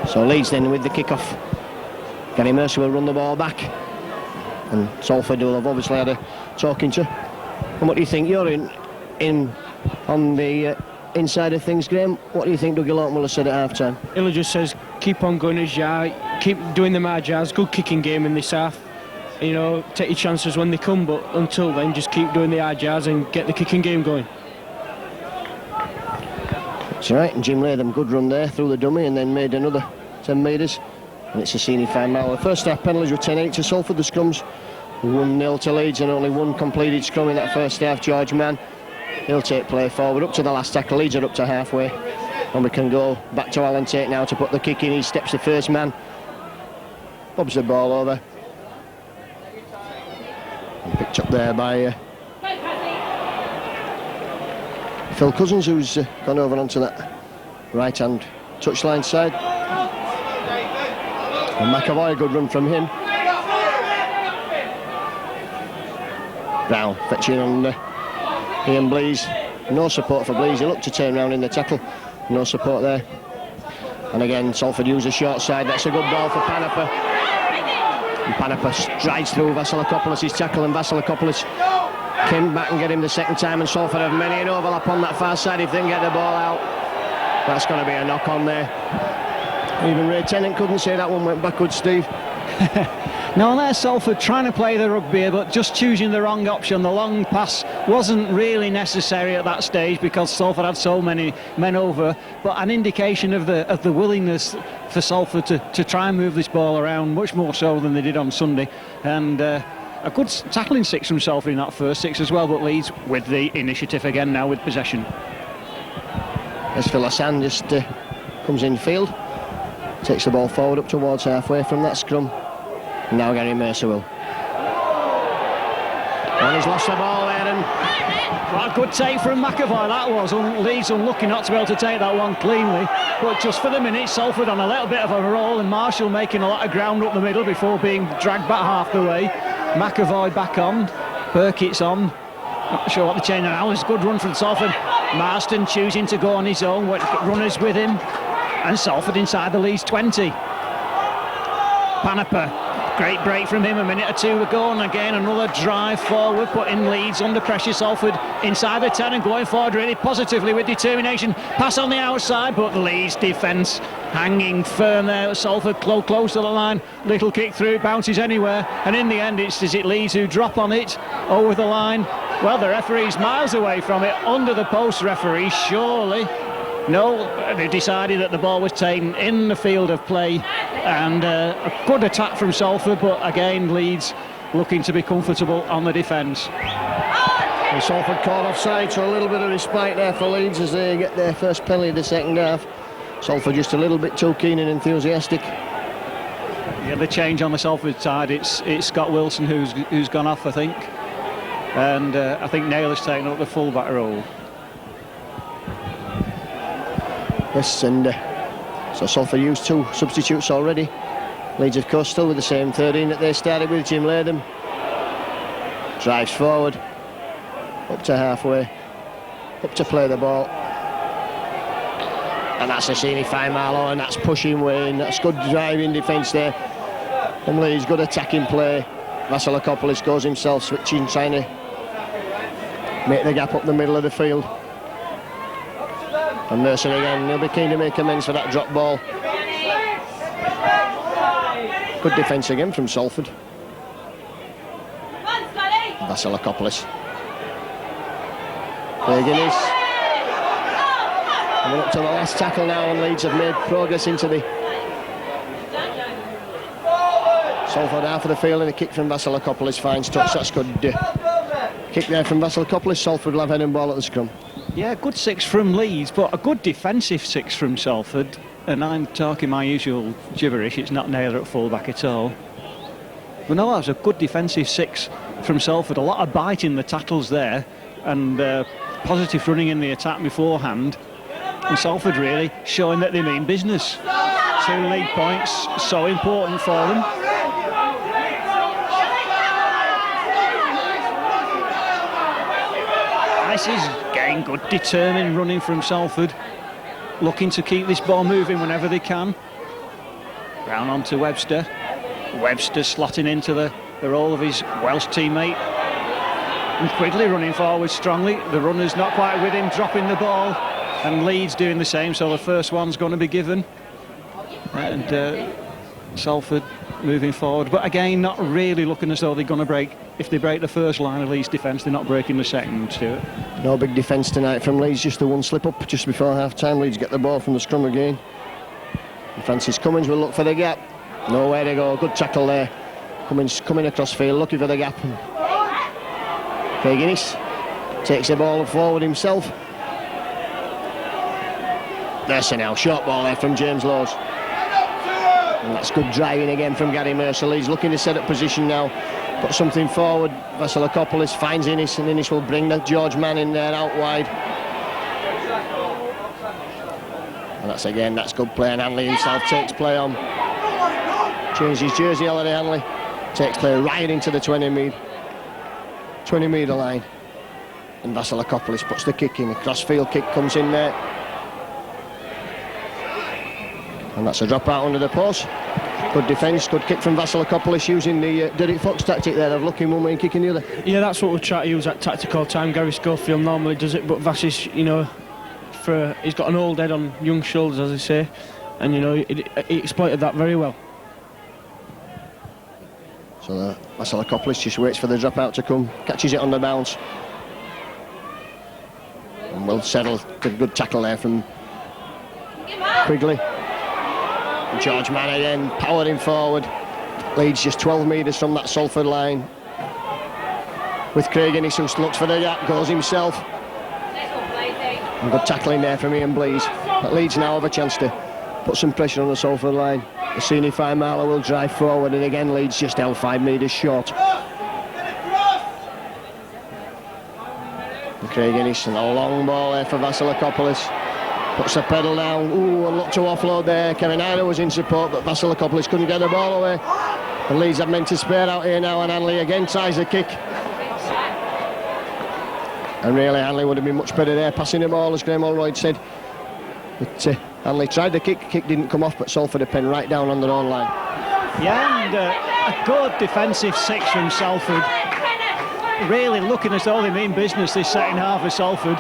So Leeds then with the kick-off. Gary Mercer will run the ball back, and Salford will have obviously had a talking to. And what do you think? You're in on the inside of things, Graham. What do you think Dougie Lawton will have said at half-time? Illa just says, keep on going as you are, keep doing the margins, good kicking game in this half. You know, take your chances when they come, but until then, just keep doing the hard yards and get the kicking game going. That's right, and Jim Latham, good run there through the dummy and then made another 10 metres. And it's a senior fine mile. The first half penalties were 10-8 to Salford. The scrums 1-0 to Leeds, and only one completed scrum in that first half. George Mann, he'll take play forward up to the last tackle. Leeds are up to halfway, and we can go back to Alan Tate now to put the kick in. He steps the first man, bobs the ball over, and picked up there by Phil Cousins, who's gone over onto that right-hand touchline side. And McAvoy, a good run from him. Brown fetching on Ian Blease. No support for Blease. He looked to turn round in the tackle. No support there. And again, Salford use a short side. That's a good ball for Panapa. And Panapa strides through Vasilakopoulos' tackle, and Vasilakopoulos came back and get him the second time, and Salford have many an overlap on that far side if they can get the ball out. That's going to be a knock on there. Even Ray Tennant couldn't say that one went backwards, Steve. No, there's Salford trying to play the rugby, but just choosing the wrong option. The long pass wasn't really necessary at that stage because Salford had so many men over, but an indication of the willingness for Salford to try and move this ball around, much more so than they did on Sunday. And a good tackling six from Salford in that first six as well, but Leeds with the initiative again now with possession. As Phil Hassan just comes in field, takes the ball forward up towards halfway from that scrum. Now Gary Mercer will. And he's lost the ball there, and what a good take from McAvoy that was. Leeds unlucky not to be able to take that one cleanly, but just for the minute, Salford on a little bit of a roll, and Marshall making a lot of ground up the middle before being dragged back half the way. McAvoy back on, Burkitt's on. Not sure what the change now is. Good run from Salford. Marston choosing to go on his own, runners with him, and Salford inside the Leeds 20. Panapa Great break from him, a minute or two ago, and again another drive forward, putting Leeds under pressure. Salford inside the 10 and going forward really positively with determination. Pass on the outside, but the Leeds defence hanging firm there. Salford close to the line, little kick through, bounces anywhere, and in the end is it Leeds who drop on it over the line. Well, the referee's miles away from it, under the post. Referee, surely. No, they decided that the ball was taken in the field of play, and a good attack from Salford, but again Leeds looking to be comfortable on the defence. And Salford called offside, so a little bit of respite there for Leeds as they get their first penalty of the second half. Salford just a little bit too keen and enthusiastic. Yeah, the change on the Salford side, it's Scott Wilson who's gone off, I think, and I think Naylor's taken up the full-back role. Yes, and so Salford used 2 substitutes already. Leeds, of course, still with the same 13 that they started with. Jim Latham drives forward, up to halfway, up to play the ball. And that's Assini Faimalo, and that's pushing Wayne. That's good driving defence there. And Leeds, good attacking play. Vasilakopoulos goes himself, switching, trying to make the gap up the middle of the field. And Mercer again, he'll be keen to make amends for that drop ball. Good defence again from Salford. Vasilakopoulos. Guinness. And we're up to the last tackle now, and Leeds have made progress into the Salford half of the field, and a kick from Vasilakopoulos finds touch. That's good. Kick there from Vasilakopoulos. Salford will have head and ball at the scrum. Yeah, good 6 from Leeds, but a good defensive 6 from Salford. And I'm talking my usual gibberish, it's not Naylor at full-back at all. But no, that was a good defensive 6 from Salford. A lot of bite in the tackles there, and positive running in the attack beforehand. And Salford really showing that they mean business. 2 league points, so important for them. This is getting good, determined running from Salford, looking to keep this ball moving whenever they can. Brown onto Webster. Webster slotting into the role of his Welsh teammate. And Quigley running forward strongly. The runner's not quite with him, dropping the ball. And Leeds doing the same, so the first one's going to be given. And Salford moving forward, but again not really looking as though they're going to break. If they break the first line of Leeds defence, they're not breaking the second, Stuart. No big defence tonight from Leeds, just the one slip up just before half time. Leeds get the ball from the scrum again, and Francis Cummins will look for the gap. Nowhere to go. Good tackle there. Cummins coming across field looking for the gap. Craig Innes takes the ball forward himself. There's now short ball there from James Lawes. And that's good driving again from Gary Mercer. He's looking to set up position now, put something forward. Vasilakopoulos finds Innes, and Innes will bring that George Mann in there out wide. And that's good play, and Hanley himself takes play on. Changes his jersey, Holiday Hanley. Takes play right into the 20 metre line. And Vasilakopoulos puts the kick in. A cross-field kick comes in there. And that's a drop out under the post. Good defence, good kick from Vasilakopoulos, using the Derek Fox tactic there of looking one way and kicking the other. Yeah, that's what we try to use at tactical time. Gary Schofield normally does it, but Vasis, he's got an old head on young shoulders, as they say, and he exploited that very well. So Vasilakopoulos just waits for the drop out to come, catches it on the bounce, and will settle. Good tackle there from Quigley. And George Mann again, powering forward. Leeds just 12 metres from that Salford line. With Craig Innes, who looks for the gap, goes himself. And good tackling there from Ian Blease. But Leeds now have a chance to put some pressure on the Salford line. Assini Faimalo will drive forward, and again Leeds just held 5 metres short. And Craig Innes, and a long ball there for Vasilakopoulos. Puts the pedal down. Ooh, and look to offload there. Kevin Ida was in support, but Vasilakopoulos couldn't get the ball away. And Leeds have meant to spare out here now, and Hanley again tries the kick. And really, Hanley would have been much better there, passing the ball, as Graham Allroyd said. But Hanley tried the kick didn't come off, but Salford had penned right down on their own line. Yeah, and a good defensive 6 from Salford. Really looking as though they mean business this second half of Salford.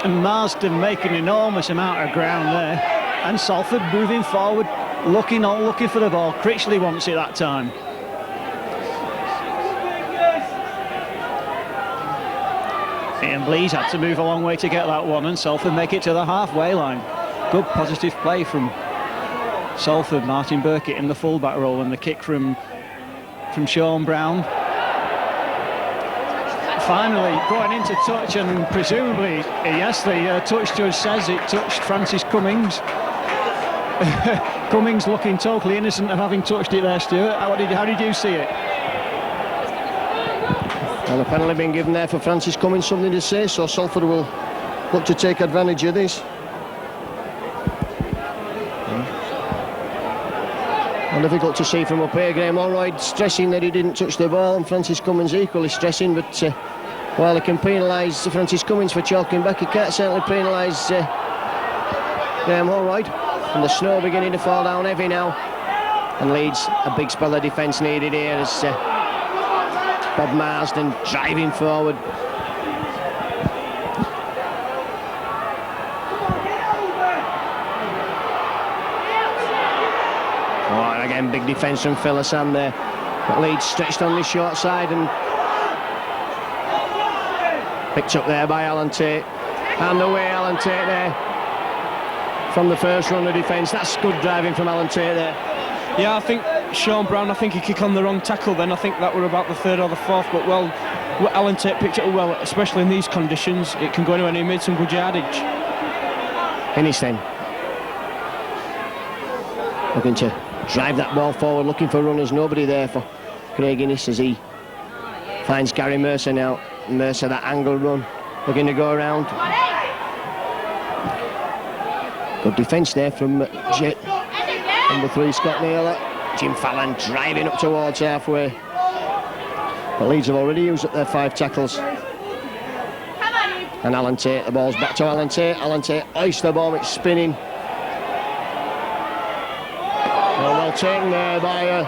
And Marsden making an enormous amount of ground there. And Salford moving forward, looking for the ball. Critchley wants it that time. Ian Blease had to move a long way to get that one, and Salford make it to the halfway line. Good positive play from Salford. Martin Burkitt in the fullback role, and the kick from Sean Brown. Finally going into touch, and presumably, yes, the touch judge says it touched Francis Cummings. Cummings looking totally innocent of having touched it there, Stuart. How did you see it? Well, a penalty being given there for Francis Cummings, something to say, so Salford will look to take advantage of this. Well, difficult to see from up here. Graham Allroyd stressing that he didn't touch the ball, and Francis Cummings equally stressing, but while he can penalise Francis Cummings for chalking back, he can't certainly penalise Graham Allroyd. And the snow beginning to fall down heavy now, and Leeds a big spell of defence needed here as Bob Marsden driving forward. Oh, and again, big defence from Phil Hassan there. But Leeds stretched on the short side and picked up there by Alan Tate. And away Alan Tate there from the first run of defence. That's good driving from Alan Tate there. Yeah, I think Sean Brown, he kicked on the wrong tackle then. I think that were about the third or the fourth, but well, Alan Tate picked it up well, especially in these conditions. It can go anywhere, and he made some good yardage. Innes then looking to drive that ball forward, looking for runners. Nobody there for Craig Innes as he finds Gary Mercer now. Mercer, that angle run, looking to go around. Good defence there from Jet. Number 3, Scott Naylor. Jim Fallon driving up towards halfway. The Leeds have already used up their 5 tackles. And Alan Tate, the ball's back to Alan Tate. Alan Tate hoists the ball, it's spinning. Well taken there by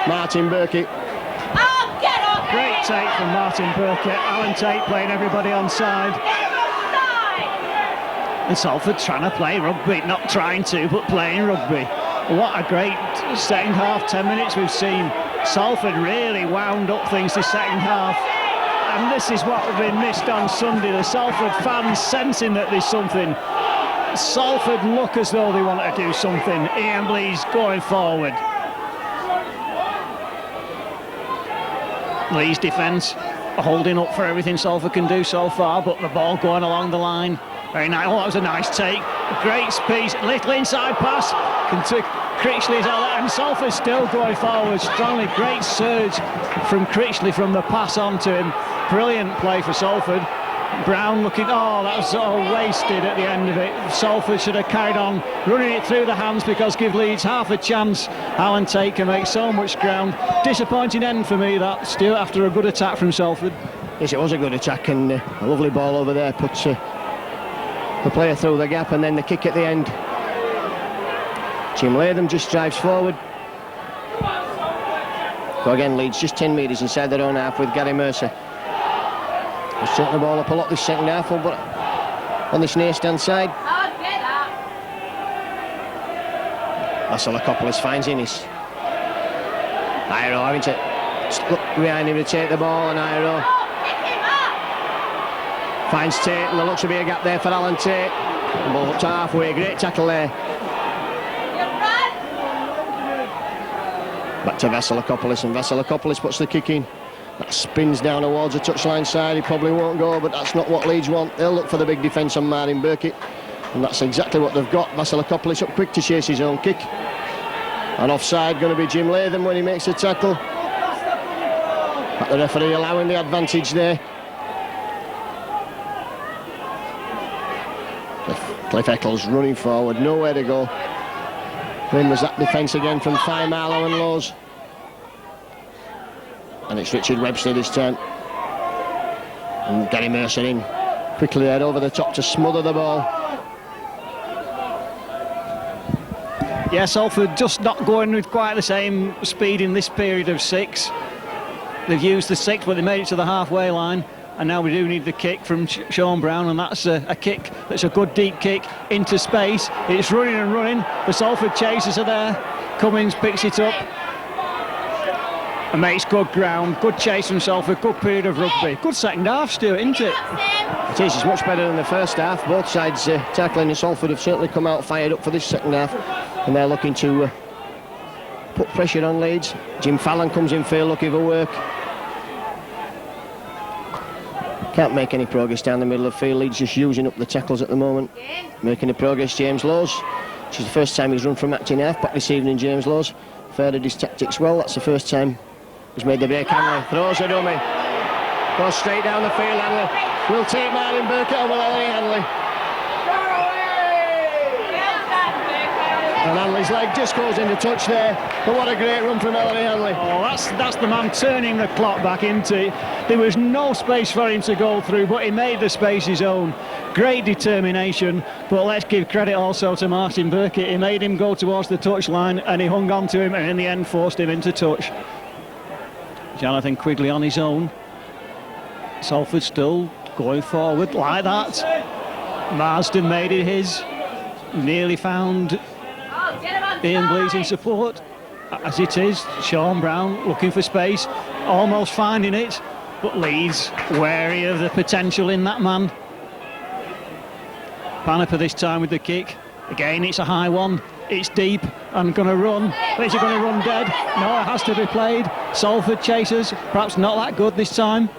Martin Burkitt. Great take from Martin Burkitt. Alan Tate playing everybody on side. And Salford trying to play rugby, not trying to, but playing rugby. What a great second half, 10 minutes we've seen. Salford really wound up things this second half. And this is what we missed on Sunday. The Salford fans sensing that there's something. Salford look as though they want to do something. Ian Blease going forward. Leeds defence holding up for everything Salford can do so far, but the ball going along the line. Very nice. Oh, that was a nice take. Great speed. Little inside pass. Critchley's out there, and Salford still going forward strongly. Great surge from Critchley from the pass on to him. Brilliant play for Salford. Brown looking, oh, that was all wasted at the end of it. Salford should have carried on running it through the hands, because give Leeds half a chance. Alan Tate can make so much ground. Disappointing end for me, that, Stuart, after a good attack from Salford. Yes, it was a good attack, and a lovely ball over there. Puts the player through the gap, and then the kick at the end. Jim Latham just drives forward. So again, Leeds just 10 metres inside their own half with Gary Mercer. He's taking the ball up a lot this second half, but on this near stand side. Vasilakopoulos finds Innes. Iro having to look behind him to take the ball, and Iro finds Tate, and there looks to be a gap there for Alan Tate. The ball up to halfway, great tackle there. Back to Vasilakopoulos, and Vasilakopoulos puts the kick in. That spins down towards the touchline side. He probably won't go, but that's not what Leeds want. They'll look for the big defence on Martin Burkitt, and that's exactly what they've got. Vasilakopoulos up quick to chase his own kick. And offside going to be Jim Latham when he makes the tackle. But the referee allowing the advantage there. Cliff Eccles running forward, nowhere to go. Then was that defence again from Fye Marlow and Lowe's. And it's Richard Webster this time. And Gary Mercer in. Quickly there over the top to smother the ball. Yeah, Salford just not going with quite the same speed in this period of 6. They've used the 6, but they made it to the halfway line. And now we do need the kick from Sean Brown, and that's a kick that's a good deep kick into space. It's running and running. The Salford chasers are there. Cummins picks it up and makes good ground. Good chase from Salford, good period of rugby. Good second half, Stuart, isn't it? It is. It's much better than the first half. Both sides tackling, and Salford have certainly come out fired up for this second half, and they're looking to put pressure on Leeds. Jim Fallon comes in field looking for work. Can't make any progress down the middle of the field. Leeds just using up the tackles at the moment. Making the progress, James Laws. Which is the first time he's run from acting half back this evening, James Laws. Furthered his tactics well. That's the first time he's made the break. Hanley throws a dummy. Goes straight down the field, Hanley. Will take Martin Burkett on with Ellery Hanley. And Hanley's leg just goes into touch there. But what a great run from Ellery Hanley. Oh, that's the man turning the clock back into it. There was no space for him to go through, but he made the space his own. Great determination, but let's give credit also to Martin Burkett. He made him go towards the touchline and he hung on to him and in the end forced him into touch. Jonathan Quigley on his own. Salford still going forward like that. Marsden made it his. Nearly found Ian Blease in support. As it is, Sean Brown looking for space, almost finding it, but Leeds wary of the potential in that man. Panepa this time with the kick. Again, it's a high one. It's deep and going to run. But is it going to run dead? No, it has to be played. Salford chasers, perhaps not that good this time,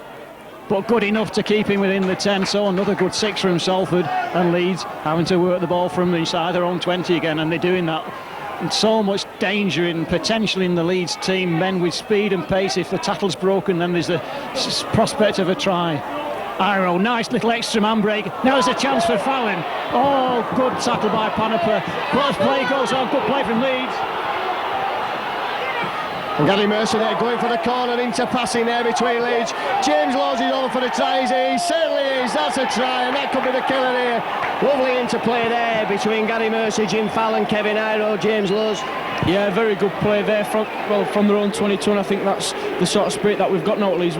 but good enough to keep him within the 10. So another good 6 from Salford, and Leeds having to work the ball from inside their own 20 again, and they're doing that. And so much danger and potential in the Leeds team. Men with speed and pace. If the tackle's broken, then there's the prospect of a try. Iro, nice little extra man break. Now there's a chance for Fallon. Oh, good tackle by Panepa. But as play goes on, good play from Leeds. And Gary Mercer there going for the corner, into passing there between Leeds. James Laws is over for the try, he certainly is. That's a try, and that could be the killer here. Lovely interplay there between Gary Mercer, Jim Fallon, Kevin Iro, James Laws. Yeah, very good play there from their own 22, and I think that's the sort of spirit that we've got now at Leeds.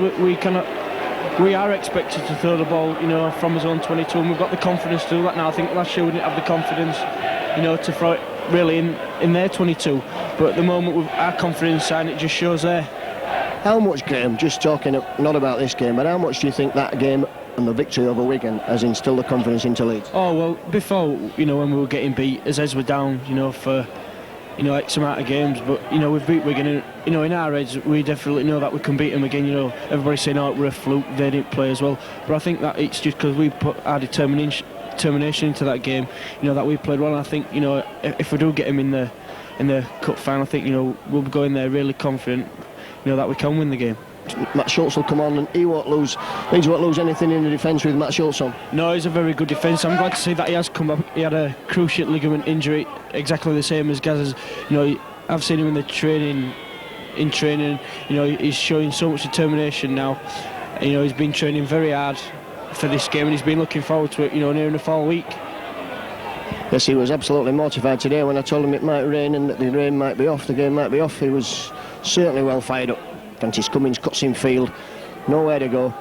We are expected to throw the ball, from his own 22, and we've got the confidence to do that now. I think last year we didn't have the confidence, to throw it really in their 22, but at the moment with our confidence and it just shows there. How much, Graham, just talking not about this game, but how much do you think that game and the victory over Wigan has instilled the confidence into Leeds? Oh well, before when we were getting beat, as we're down, for X amount of games, but we've beat Wigan, and in our heads we definitely know that we can beat them again. Everybody's saying, oh, we're a fluke, they didn't play as well, but I think that it's just because we put our determination into that game, that we played well. And I think if we do get him in the cup final, I think we'll be going there really confident that we can win the game. Matt Schultz will come on, and Leeds won't lose anything in the defence with Matt Schultz on. No, he's a very good defence. I'm glad to see that he has come back. He had a cruciate ligament injury, exactly the same as Gaz's. I've seen him in training. He's showing so much determination now. He's been training very hard for this game, and he's been looking forward to it, near enough all week. Yes, he was absolutely mortified today when I told him it might rain and that the rain might be off, the game might be off. He was certainly well fired up. Francis Cummins cuts in field, nowhere to go.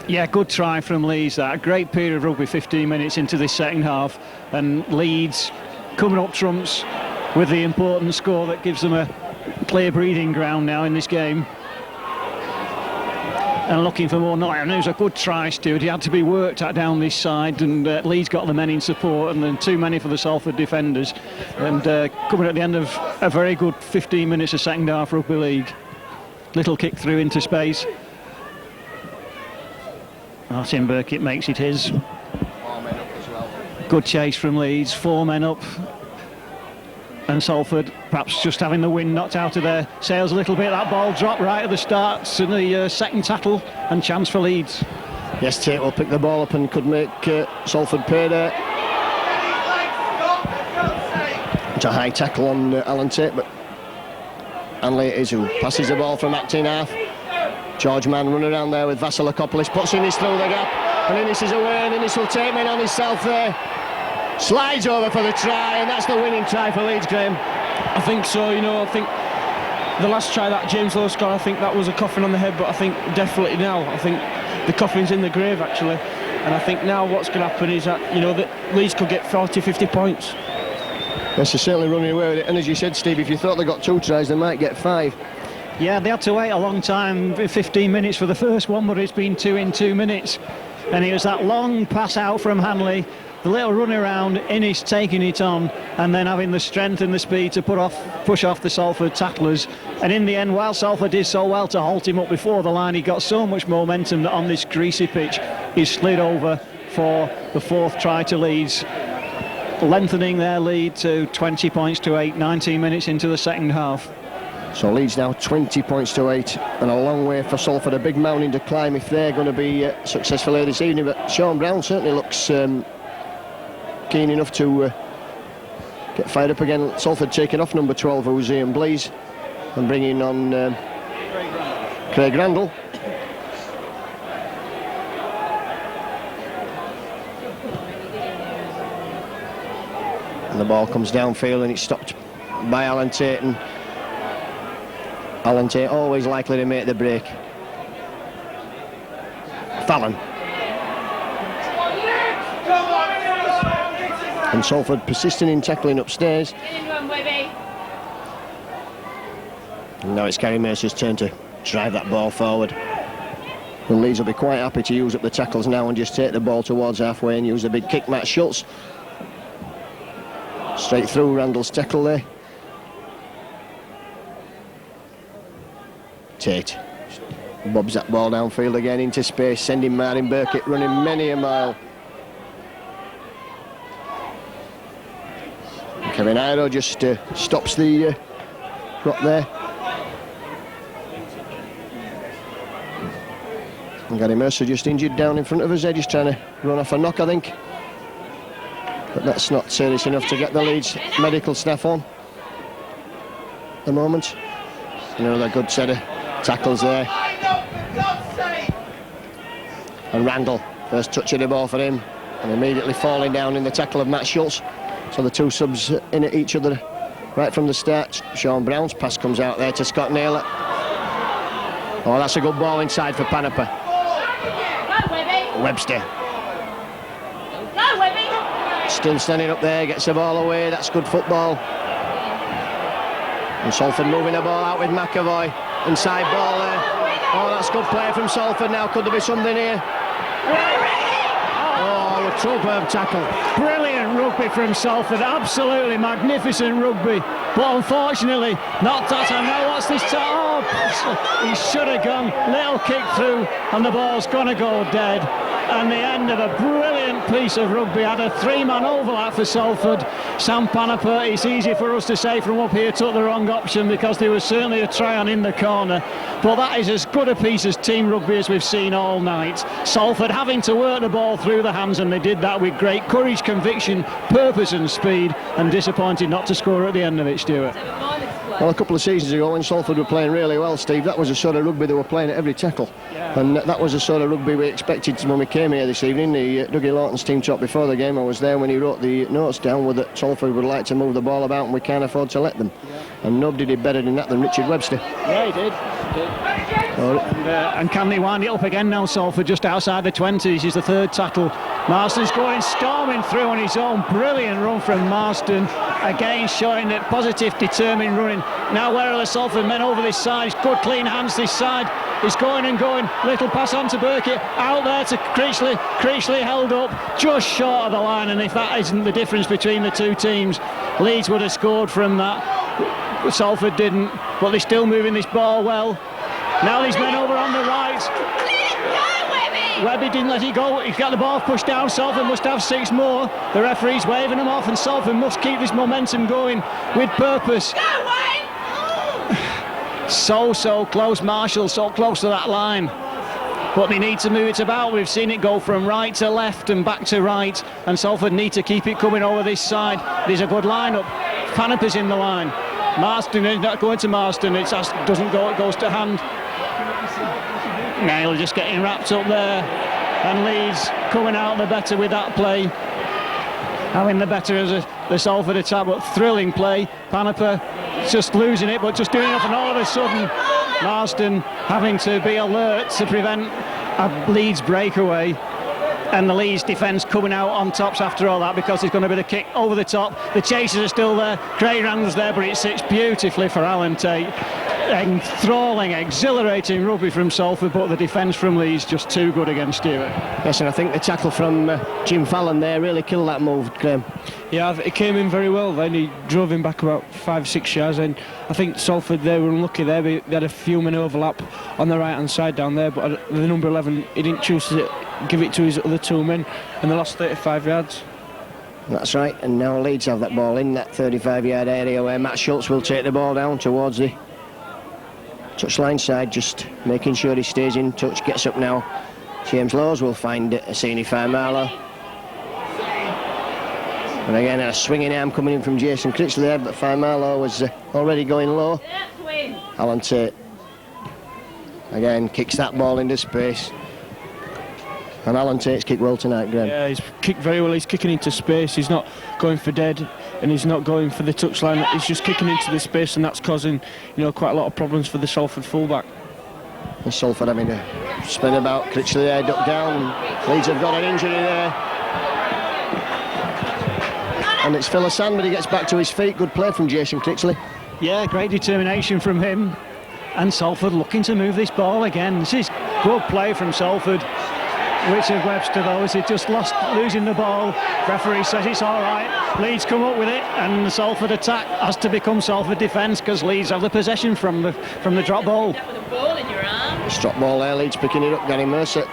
Yeah, good try from Leeds. That a great period of rugby, 15 minutes into this second half, and Leeds coming up trumps with the important score that gives them a clear breathing ground now in this game. And looking for more night. And it was a good try, Stuart. He had to be worked at down this side, and Leeds got the men in support, and then too many for the Salford defenders. And coming at the end of a very good 15 minutes of second half rugby league. Little kick through into space. Martin Burkett makes it his. 4 men up as well. Good chase from Leeds, 4 men up. And Salford perhaps just having the wind knocked out of their sails a little bit. That ball dropped right at the start to the second tackle, and chance for Leeds. Yes, Tate will pick the ball up and could make Salford pay there. It's a high tackle on Alan Tate, but Hanley it is who passes the ball from acting half. George Mann running around there with Vasilakopoulos, puts Innes through the gap, and Innes is away, and Innes will take men on himself there. Slides over for the try, and that's the winning try for Leeds, Graham. I think so, you know, I think the last try that James Lowe scored, I think that was a coffin on the head, but I think definitely now, I think the coffin's in the grave, actually. And I think now what's going to happen is that, you know, that Leeds could get 40, 50 points. Yes, they're certainly running away with it. And as you said, Steve, if you thought they got 2 tries, they might get 5. Yeah, they had to wait a long time, 15 minutes for the first one, but it's been 2 in 2 minutes. And it was that long pass out from Hanley, the little run around, Innes taking it on, and then having the strength and the speed to push off the Salford tacklers. And in the end, while Salford did so well to halt him up before the line, he got so much momentum that on this greasy pitch, he slid over for the 4th try to Leeds, lengthening their lead to 20 points to 8, 19 minutes into the second half. So Leeds now 20 points to 8, and a long way for Salford, a big mountain to climb if they're going to be successful here this evening. But Sean Brown certainly looks keen enough to get fired up again. Salford taking off number 12, who's Ian Blease, and bringing on Craig Randall. And the ball comes downfield and it's stopped by Alan Tate, and Alan Tate always likely to make the break. Fallon. And Salford persisting in tackling upstairs. And now it's Gary Mercer's turn to drive that ball forward. And Leeds will be quite happy to use up the tackles now and just take the ball towards halfway and use the big kick. Matt Schultz. Straight through Randall's tackle there. Tate bobs that ball downfield again into space, sending Martin Burkitt running many a mile. Kevin Iro just stops the drop there. And Gary Mercer just injured down in front of us there, just trying to run off a knock, I think. But that's not serious enough to get the Leeds medical staff on at the moment. Another good set of tackles there. And Randall, first touch of the ball for him, and immediately falling down in the tackle of Matt Schultz. So the two subs in at each other right from the start. Sean Brown's pass comes out there to Scott Naylor. Oh, that's a good ball inside for Panepa. Webster. Still standing up there, gets the ball away, that's good football. And Salford moving the ball out with McAvoy. Inside ball there. Oh, that's good play from Salford now. Could there be something here? Oh, a superb tackle. Brilliant rugby from Salford, absolutely magnificent rugby. But unfortunately, not that. I know what's this time. Oh, he should have gone. Little kick through, and the ball's going to go dead. And the end of a brilliant piece of rugby. Had a 3-man overlap for Salford. Sam Panepa, it's easy for us to say from up here, took the wrong option because there was certainly a try on in the corner. But that is as good a piece as team rugby as we've seen all night. Salford having to work the ball through the hands, and they did that with great courage, conviction, purpose and speed, and disappointed not to score at the end of it, Stuart. Well, a couple of seasons ago when Salford were playing really well, Steve, that was the sort of rugby they were playing at every tackle. Yeah. And that was the sort of rugby we expected when we came here this evening. The Dougie Lawton's team talk before the game, I was there when he wrote the notes down, with that Salford would like to move the ball about and we can't afford to let them. Yeah. And nobody did better than that than Richard Webster. Yeah, he did. And can they wind it up again now, Salford, just outside the 20s? Is the third tackle. Marston's going storming through on his own. Brilliant run from Marston. Again showing that positive, determined running. Now where are the Salford men over this side? It's good, clean hands this side. He's going and going. Little pass on to Burkitt. Out there to Creechley. Creechley held up just short of the line. And if that isn't the difference between the two teams, Leeds would have scored from that. But Salford didn't. But they're still moving this ball well. Now these men over on the right. Webby didn't let it go. He's got the ball pushed down. Salford must have 6 more. The referee's waving them off, and Salford must keep this momentum going with purpose. So close, Marshall, so close to that line. But they need to move it about. We've seen it go from right to left and back to right, and Salford need to keep it coming over this side. There's a good line-up. Panepa's in the line. Marston is not going to Marston. It doesn't go, it goes to hand. Naylor just getting wrapped up there, and Leeds coming out the better with that play. having the better of the Salford attack, but thrilling play. Panapa just losing it, but just doing enough, and all of a sudden Marsden having to be alert to prevent a Leeds breakaway. And the Leeds defence coming out on tops after all that, because there's going to be the kick over the top. The chasers are still there. Craig Randall's there, but it sits beautifully for Alan Tate. Enthralling, exhilarating rugby from Salford, but the defence from Leeds just too good against Stewart. Yes, and I think the tackle from Jim Fallon there really killed that move, Graham. Yeah, it came in very well. Then he drove him back about 5-6 yards, and I think Salford, they were unlucky there. They had a few men overlap on the right hand side down there, but the number 11, he didn't choose to give it to his other two men, and they lost 35 yards. That's right, and now Leeds have that ball in that 35-yard area where Matt Schultz will take the ball down towards the touchline side, just making sure he stays in touch. Gets up now. James Laws will find Asini Faimalo. And again, a swinging arm coming in from Jason Critchley there, but Faimalo was already going low. Alan Tate again kicks that ball into space. And Alan Tate's kicked well tonight, Graham. Yeah, he's kicked very well. He's kicking into space. He's not going for dead, and he's not going for the touchline. He's just kicking into the space, and that's causing, quite a lot of problems for the Salford fullback. And Salford having to spin about. Critchley there, duck down. Leeds have got an injury there. And it's Phil Hassan, but he gets back to his feet. Good play from Jason Critchley. Yeah, great determination from him. And Salford looking to move this ball again. This is good play from Salford. Richard Webster, though, as he just losing the ball. Referee says it's all right. Leeds come up with it, and the Salford attack has to become Salford defence, because Leeds have the possession from the drop ball. It's drop ball there, Leeds picking it up. Gary Mercer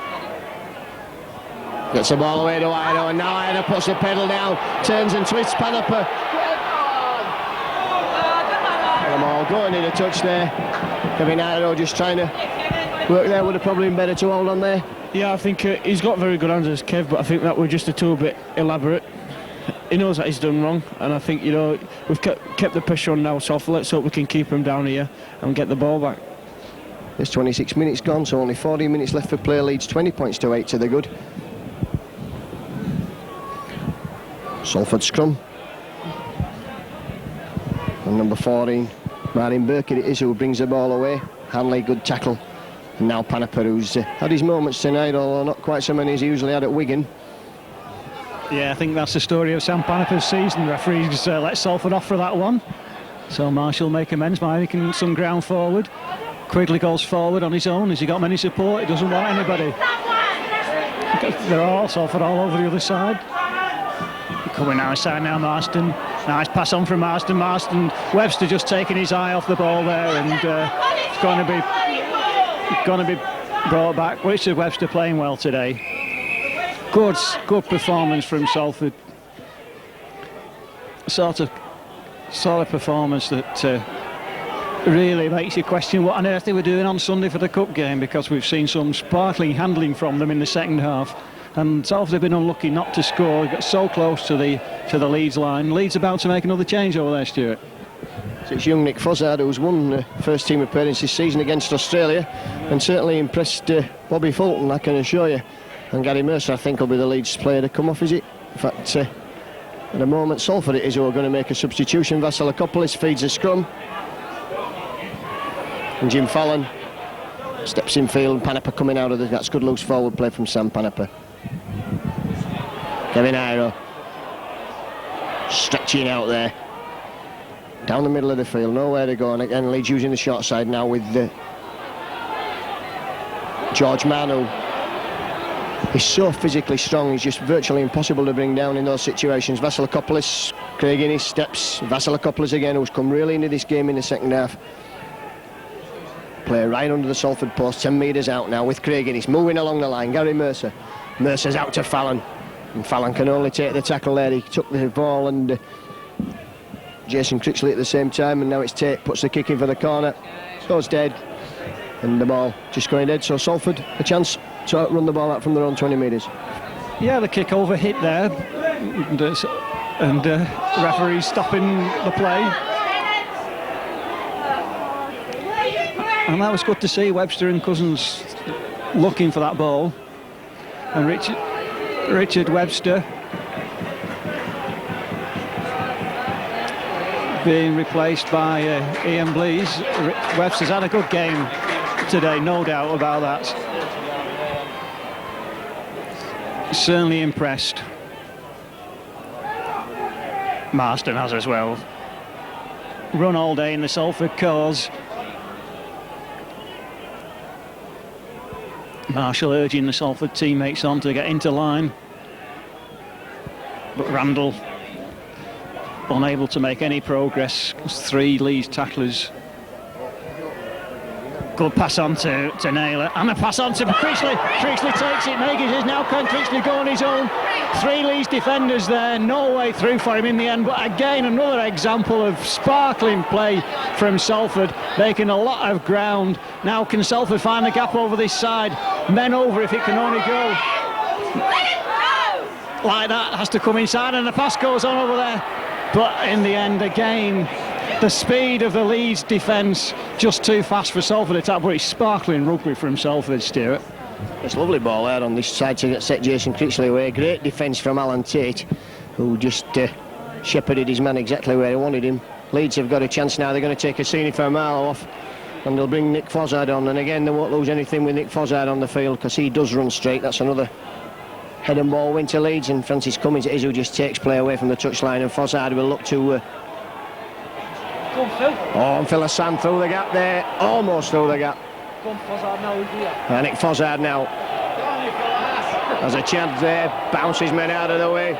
gets the ball away to Ido, and now Ido puts the pedal down, turns and twists Panapa. And all going in a touch there. Kevin Ido just trying to work there. Would have probably been better to hold on there. Yeah, I think he's got very good hands as Kev, but I think that was just a little bit elaborate. He knows that he's done wrong, and I think, we've kept the pressure on now, so let's hope we can keep him down here and get the ball back. There's 26 minutes gone, so only 40 minutes left for play. Leeds 20 points to 8 to the good. Salford scrum. And number 14, Martin Burkitt it is, who brings the ball away. Hanley, good tackle. And now Panapa, who's had his moments tonight, although not quite so many as he usually had at Wigan. Yeah, I think that's the story of Sam Panapa's season. Referees let Salford off for that one. So Marshall make amends by making some ground forward. Quigley goes forward on his own. Has he got many support? He doesn't want anybody. They're all Salford all over the other side. Coming outside now, Marston. Nice pass on from Marston. Webster just taking his eye off the ball there, and it's going to be brought back. Richard Webster playing well today. Good performance from Salford. Sort of performance that really makes you question what on earth they were doing on Sunday for the cup game, because we've seen some sparkling handling from them in the second half. And Salford have been unlucky not to score. Got so close to the Leeds line. Leeds about to make another change over there, Stuart. So it's young Nick Fozzard, who's won the first team appearance this season against Australia, and certainly impressed Bobby Fulton, I can assure you. And Gary Mercer, I think, will be the Leeds player to come off, is it? In fact, at the moment, Salford it is who are going to make a substitution. Vasilakopoulos feeds a scrum. And Jim Fallon steps in field. Panapa coming out of that's good loose forward play from Sam Panapa. Kevin Iro stretching out there. Down the middle of the field, nowhere to go. And again, Leeds using the short side now with George Manu. He's so physically strong, he's just virtually impossible to bring down in those situations. Vasilakopoulos, Craig Innes steps. Vasilakopoulos again, who's come really into this game in the second half. Play right under the Salford post, 10 metres out now with Craig Innes moving along the line. Gary Mercer. Mercer's out to Fallon. And Fallon can only take the tackle there. He took the ball and Jason Critchley at the same time, and now it's Tate puts the kick in for the corner. Goes dead. And the ball just going dead. So Salford a chance to run the ball out from their own 20 metres. Yeah, the kick over hit there. And referee stopping the play. And that was good to see. Webster and Cousins looking for that ball. And Richard Webster being replaced by Ian Blease. Webster's had a good game today, no doubt about that. Certainly impressed. Marston has as well. Run all day in the Salford cause. Marshall urging the Salford teammates on to get into line. But Randall unable to make any progress. 3 Leeds tacklers. Good pass on to Naylor, and a pass on to Critchley. Critchley takes it, makes it. Now can Critchley go on his own? 3 Leeds defenders there, no way through for him in the end. But again, another example of sparkling play from Salford, making a lot of ground. Now can Salford find the gap over this side? Men over if it can only go. Like that, has to come inside, and the pass goes on over there. But in the end, again, the speed of the Leeds defence just too fast for Salford attack, but it's sparkling rugby from Salford, Stuart. It's a lovely ball there on this side to set Jason Critchley away. Great defence from Alan Tate, who just shepherded his man exactly where he wanted him. Leeds have got a chance now. They're going to take a Cassini for a mile off, and they'll bring Nick Fozzard on. And again, they won't lose anything with Nick Fozzard on the field, because he does run straight. That's another head and ball win to Leeds, and Francis Cummins it is who just takes play away from the touchline, and Fozzard will look to Go on, Phil. oh, and Phil Hassan through the gap there, almost through the gap. Go on, Fozzard now, here. And Nick Fozzard now has a chance there, bounces men out of the way.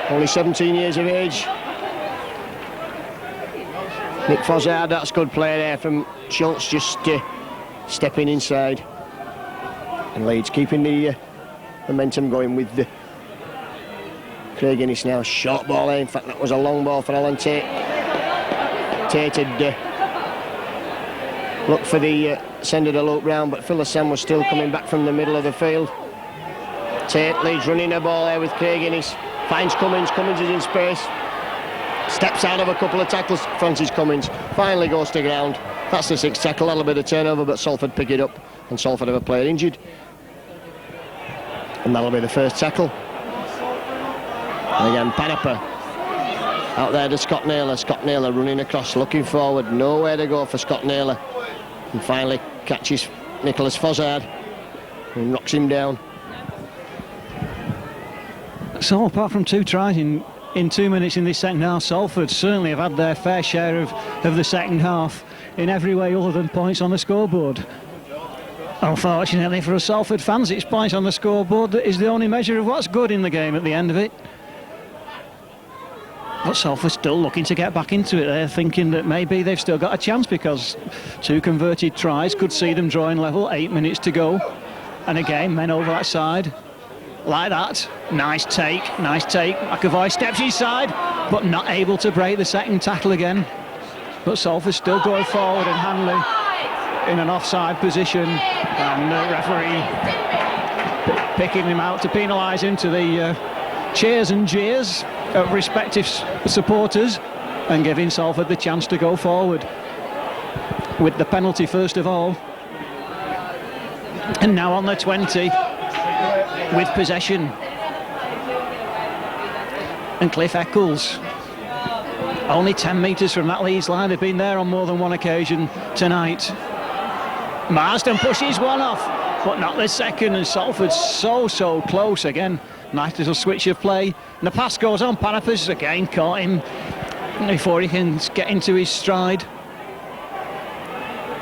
Only 17 years of age. Nick Fozzard, that's good play there from Schultz, just stepping inside. And Leeds keeping the momentum going with the Craig Innes now. Short ball there. In fact, that was a long ball for Alan Tate. Tate had looked for the send of the loop round, but Phil Hassan was still coming back from the middle of the field. Tate leads running the ball there with Craig Innes. Finds Cummins. Cummins is in space. Steps out of a couple of tackles. Francis Cummins finally goes to ground. That's the 6th tackle. A little bit of turnover, but Salford pick it up, and Salford have a player injured. And that'll be the 1st tackle. And again, Panapa out there to Scott Naylor. Scott Naylor running across, looking forward. Nowhere to go for Scott Naylor. And finally catches Nicholas Fozzard and knocks him down. So apart from 2 tries in 2 minutes in this second half, Salford certainly have had their fair share of the second half in every way other than points on the scoreboard. Unfortunately for us Salford fans, it's points on the scoreboard that is the only measure of what's good in the game at the end of it. But Salford still looking to get back into it. They're thinking that maybe they've still got a chance, because 2 converted tries could see them drawing level. 8 minutes to go. And again, men over that side. Like that. Nice take, nice take. McAvoy steps inside, but not able to break the 2nd tackle again. But Salford still going forward, and Hanley in an offside position, and the referee picking him out to penalise him to the cheers and jeers of respective supporters, and giving Salford the chance to go forward with the penalty first of all. And now on the 20 with possession, and Cliff Eccles only 10 metres from that Leeds line. They've been there on more than one occasion tonight. Marston pushes one off, but not the second, and Salford's so close again. Nice little switch of play, and the pass goes on. Panapas again caught him before he can get into his stride,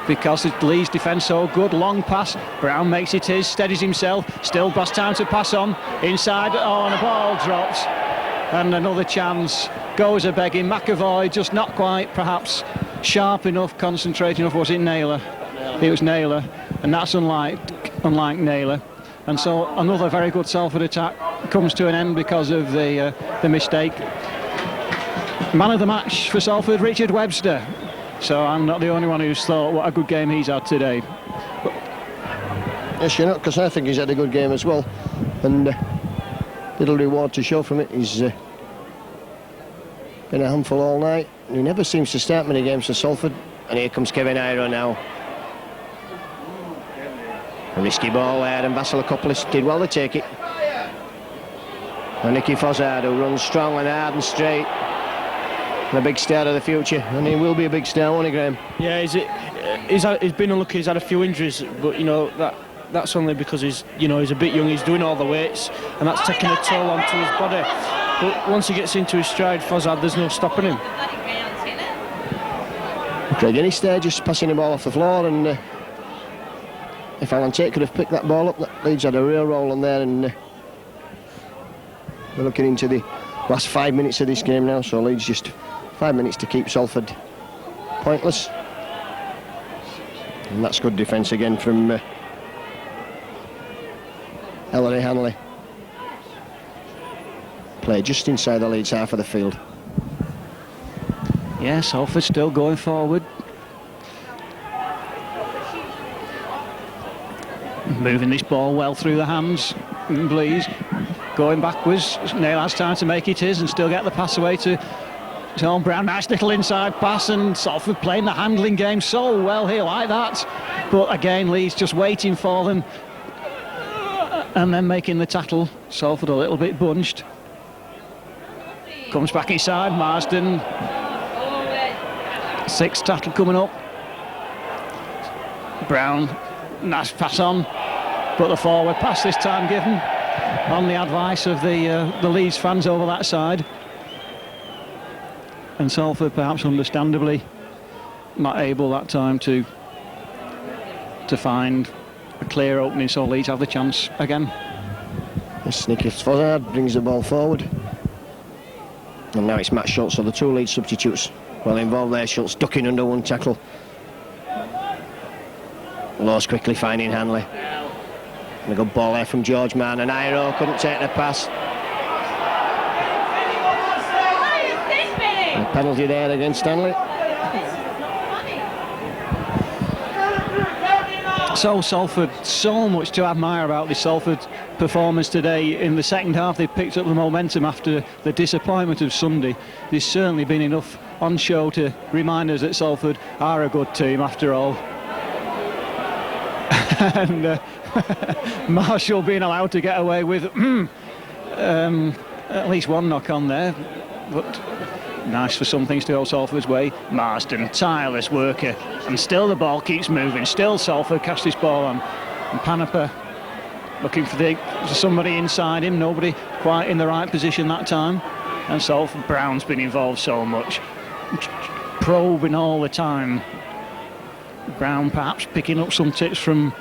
because the Leeds defence so good. Long pass, Brown makes it his, steadies himself, still has time to pass on inside. Oh, and the ball drops, and another chance goes a begging. McAvoy just not quite perhaps sharp enough, concentrating enough. Was it Naylor? It was Naylor, and that's unlike Naylor. And so another very good Salford attack comes to an end because of the mistake. Man of the match for Salford, Richard Webster. So I'm not the only one who's thought what a good game he's had today. But yes, you're not, because I think he's had a good game as well, and little reward to show from it. He's been a handful all night. He never seems to start many games for Salford. And here comes Kevin Iro now. A risky ball there, and Vasilakopoulos did well to take it. And Nicky Fozzard, who runs strong and hard and straight. And a big star of the future, and he will be a big star, won't he, Graham? Yeah, he's been unlucky. He's had a few injuries, but you know that's only because he's a bit young. He's doing all the weights, and that's taking a toll onto his body. But once he gets into his stride, Fozzard, there's no stopping him. Craig, any stage just passing the ball off the floor, and if Alan Tate could have picked that ball up, that Leeds had a real roll on there, and we're looking into the last 5 minutes of this game now, so Leeds just 5 minutes to keep Salford pointless. And that's good defence again from Ellery Hanley. Play just inside the Leeds half of the field. Yeah, Salford still going forward. Moving this ball well through the hands. Please. Going backwards. Nail has time to make it his and still get the pass away to Sean Brown. Nice little inside pass, and Salford playing the handling game so well here, like that. But again, Leeds just waiting for them and then making the tackle. Salford a little bit bunched. Comes back inside, Marsden. Sixth tackle coming up. Brown, nice pass on, but the forward pass this time given on the advice of the Leeds fans over that side. And Salford, perhaps understandably, not able that time to find a clear opening, so Leeds have the chance again. Yes, Nicky Fozzard brings the ball forward. And now it's Matt Schultz, so the two Leeds substitutes well involved there. Schultz ducking under one tackle. Laws quickly finding Hanley. And a good ball there from George Mann, and Iro couldn't take the pass. And a penalty there against Stanley. So Salford, so much to admire about the Salford performance today. In the second half they picked up the momentum after the disappointment of Sunday. There's certainly been enough on show to remind us that Salford are a good team after all. And Marshall being allowed to get away with at least one knock on there, but nice for some things to go Salford's way. Marsden, tireless worker, and still the ball keeps moving. Still Salford cast this ball on, and Panepa looking for somebody inside him. Nobody quite in the right position that time. And Salford, Brown's been involved so much, probing all the time. Brown perhaps picking up some tips from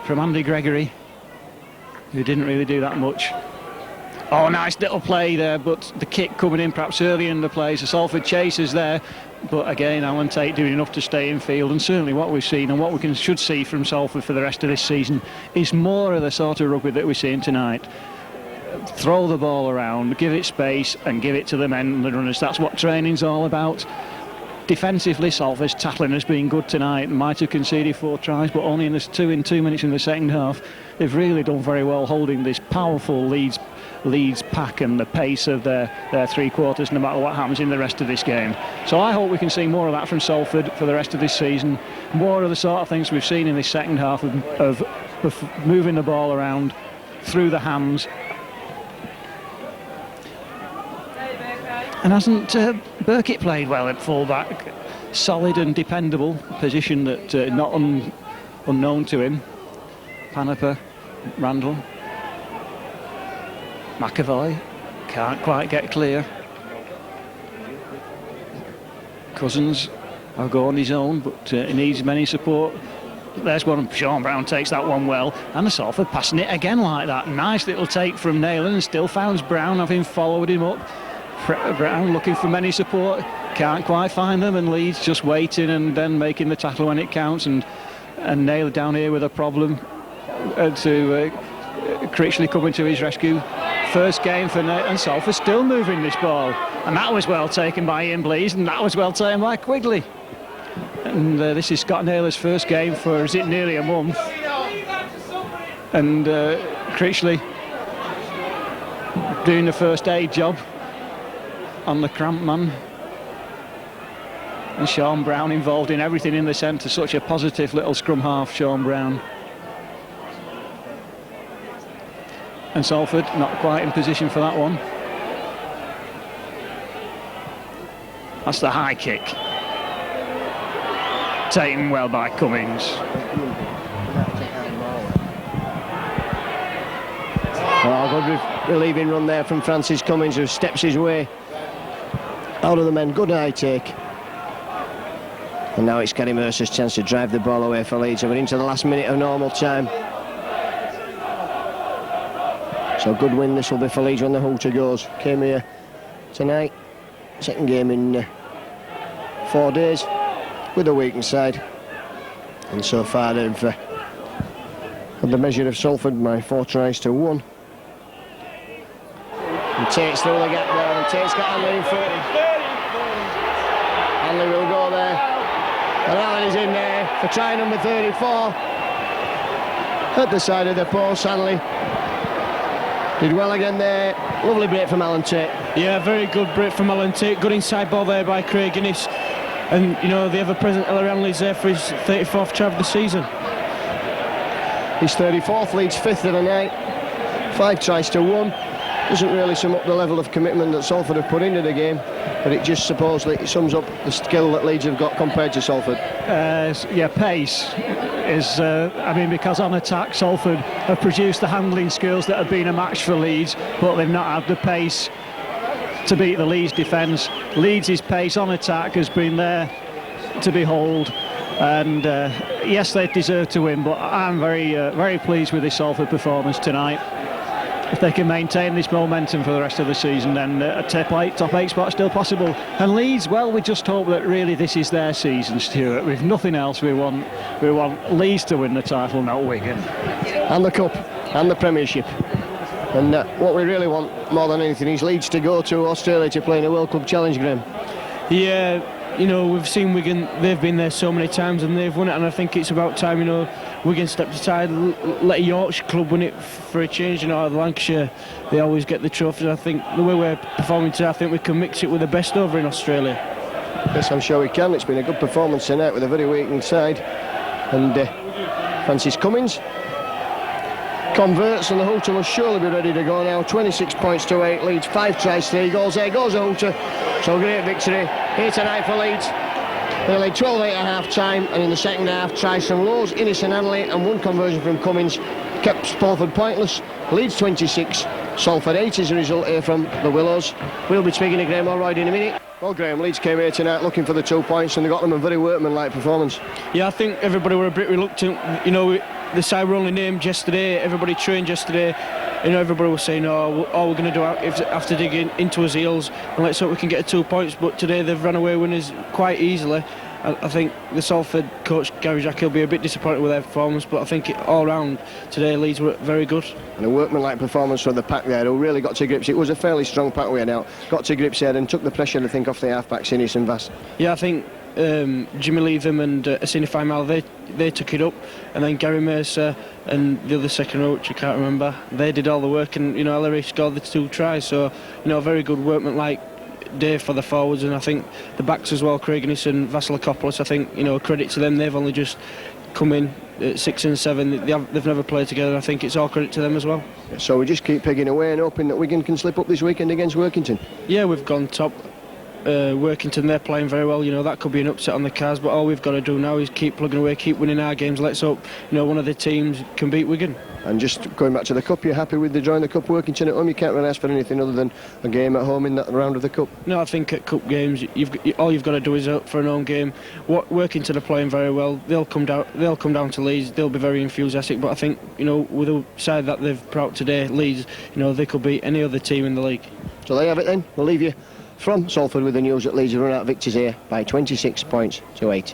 Andy Gregory, who didn't really do that much. Oh, nice little play there, but the kick coming in perhaps early in the play, so Salford chases there, but again Alan Tate doing enough to stay in field. And certainly what we've seen and what we should see from Salford for the rest of this season is more of the sort of rugby that we're seeing tonight. Throw the ball around, give it space and give it to the men and the runners. That's what training's all about. Defensively, Salford's tackling has been good tonight. Might have conceded 4 tries, but only in 2 minutes in the second half. They've really done very well holding this powerful Leeds pack and the pace of their 3 quarters, no matter what happens in the rest of this game. So I hope we can see more of that from Salford for the rest of this season. More of the sort of things we've seen in this second half of moving the ball around through the hands. And hasn't Burkitt played well at full-back? Solid and dependable position that not unknown to him. Panepa, Randall, McAvoy can't quite get clear. Cousins will go on his own, but he needs many support. There's one. Sean Brown takes that one well, and the Salford passing it again like that. Nice little take from Naylor, and still finds Brown, having followed him up. Brown looking for many support, can't quite find them, and Leeds just waiting and then making the tackle when it counts, and Naylor down here with a problem to Critchley coming to his rescue. First game for Naylor, and Salford still moving this ball, and that was well taken by Ian Blease, and that was well taken by Quigley. And this is Scott Naylor's first game for, is it nearly a month, and Critchley doing the first aid job on the cramp man, and Sean Brown involved in everything in the centre. Such a positive little scrum half, Sean Brown. And Salford not quite in position for that one. That's the high kick. Taken well by Cummins. Oh, good relieving run there from Francis Cummins, who steps his way out of the men. Good high take. And now it's Gary Mercer's chance to drive the ball away for Leeds. We're into the last minute of normal time. So good win this will be for Leeds when the hooter goes. Came here tonight, second game in 4 days with a weakened side. And so far they've had the measure of Salford by 4 tries to 1. And Tate's through the gap there, and Tate's got Hanley in front. Hanley will go there. And Allen is in there for try number 34. At the side of the post, Hanley did well again there. Lovely break from Alan Tate. Yeah, very good break from Alan Tate. Good inside ball there by Craig Innes. And, you know, the ever-present Ellery Hanley's there for his 34th try of the season. His 34th, Leeds 5th of the night. 5 tries to 1. Doesn't really sum up the level of commitment that Salford have put into the game, but it just supposedly sums up the skill that Leeds have got compared to Salford. Yeah, pace is, because on attack Salford have produced the handling skills that have been a match for Leeds, but they've not had the pace to beat the Leeds defence. Leeds' pace on attack has been there to behold, and yes, they deserve to win, but I'm very pleased with this Salford performance tonight. If they can maintain this momentum for the rest of the season, then a top 8 spot is still possible. And Leeds, well, we just hope that really this is their season, Stuart. With nothing else, we want Leeds to win the title, not Wigan. And the Cup, and the Premiership. And what we really want more than anything is Leeds to go to Australia to play in a World Cup Challenge, Graham. Yeah, you know, we've seen Wigan, they've been there so many times and they've won it, and I think it's about time, you know, Wigan stepped aside, let a Yorkshire club win it for a change. You know, out of Lancashire, they always get the trophies. I think the way we're performing today, I think we can mix it with the best over in Australia. Yes, I'm sure we can. It's been a good performance tonight with a very weakened side. And Francis Cummins converts, and the hooter must surely be ready to go now. 26 points to 8, Leeds 5 tries, 3 goals. There goes the hooter. So great victory here tonight for Leeds. They led 12-8 at half-time, and in the second half, tries from Lowe's, Innes and Hanley, and 1 conversion from Cummins kept Salford pointless. Leeds 26, Salford 8 is the result here from the Willows. We'll be speaking to Graham Allroyd in a minute. Well, Graham, Leeds came here tonight looking for the 2 points, and they got them a very workmanlike performance. Yeah, I think everybody were a bit reluctant. You know, the side were only named yesterday, everybody trained yesterday. You know, everybody was saying, all we're going to do after digging into his heels, and let's hope we can get 2 points. But today they've run away winners quite easily. I think the Salford coach, Gary Jack, will be a bit disappointed with their performance, but I think all round today Leeds were very good. And a workmanlike performance from the pack there, who really got to grips. It was a fairly strong pack we had out. Got to grips here and took the pressure, I think, off the half-backs, Innes and Vass. Yeah, I think Jimmy Leatham and Asini Faimal, they took it up, and then Gary Mercer and the other second row, which I can't remember, they did all the work, and, you know, Ellery scored the 2 tries, so, you know, a very good workmanlike day for the forwards. And I think the backs as well, Craig Innes and Vasilakopoulos, I think, you know, credit to them. They've only just come in at 6 and 7. They've never played together. I think it's all credit to them as well. So we just keep pegging away and hoping that Wigan can slip up this weekend against Workington. Yeah, we've gone top. Workington, they're playing very well. You know, that could be an upset on the cards, but all we've got to do now is keep plugging away, keep winning our games. Let's hope, you know, one of the teams can beat Wigan. And just going back to the Cup, you're happy with the drawing the Cup, Workington at home? You can't really ask for anything other than a game at home in that round of the Cup. No, I think at Cup games, all you've got to do is hope for an home game. Workington are playing very well. They'll come down to Leeds. They'll be very enthusiastic. But I think, you know, with the side that they've put out today, Leeds, you know, they could beat any other team in the league. So there you have it then. We'll leave you from Salford with the news that Leeds have run out of victories here by 26 points to 8.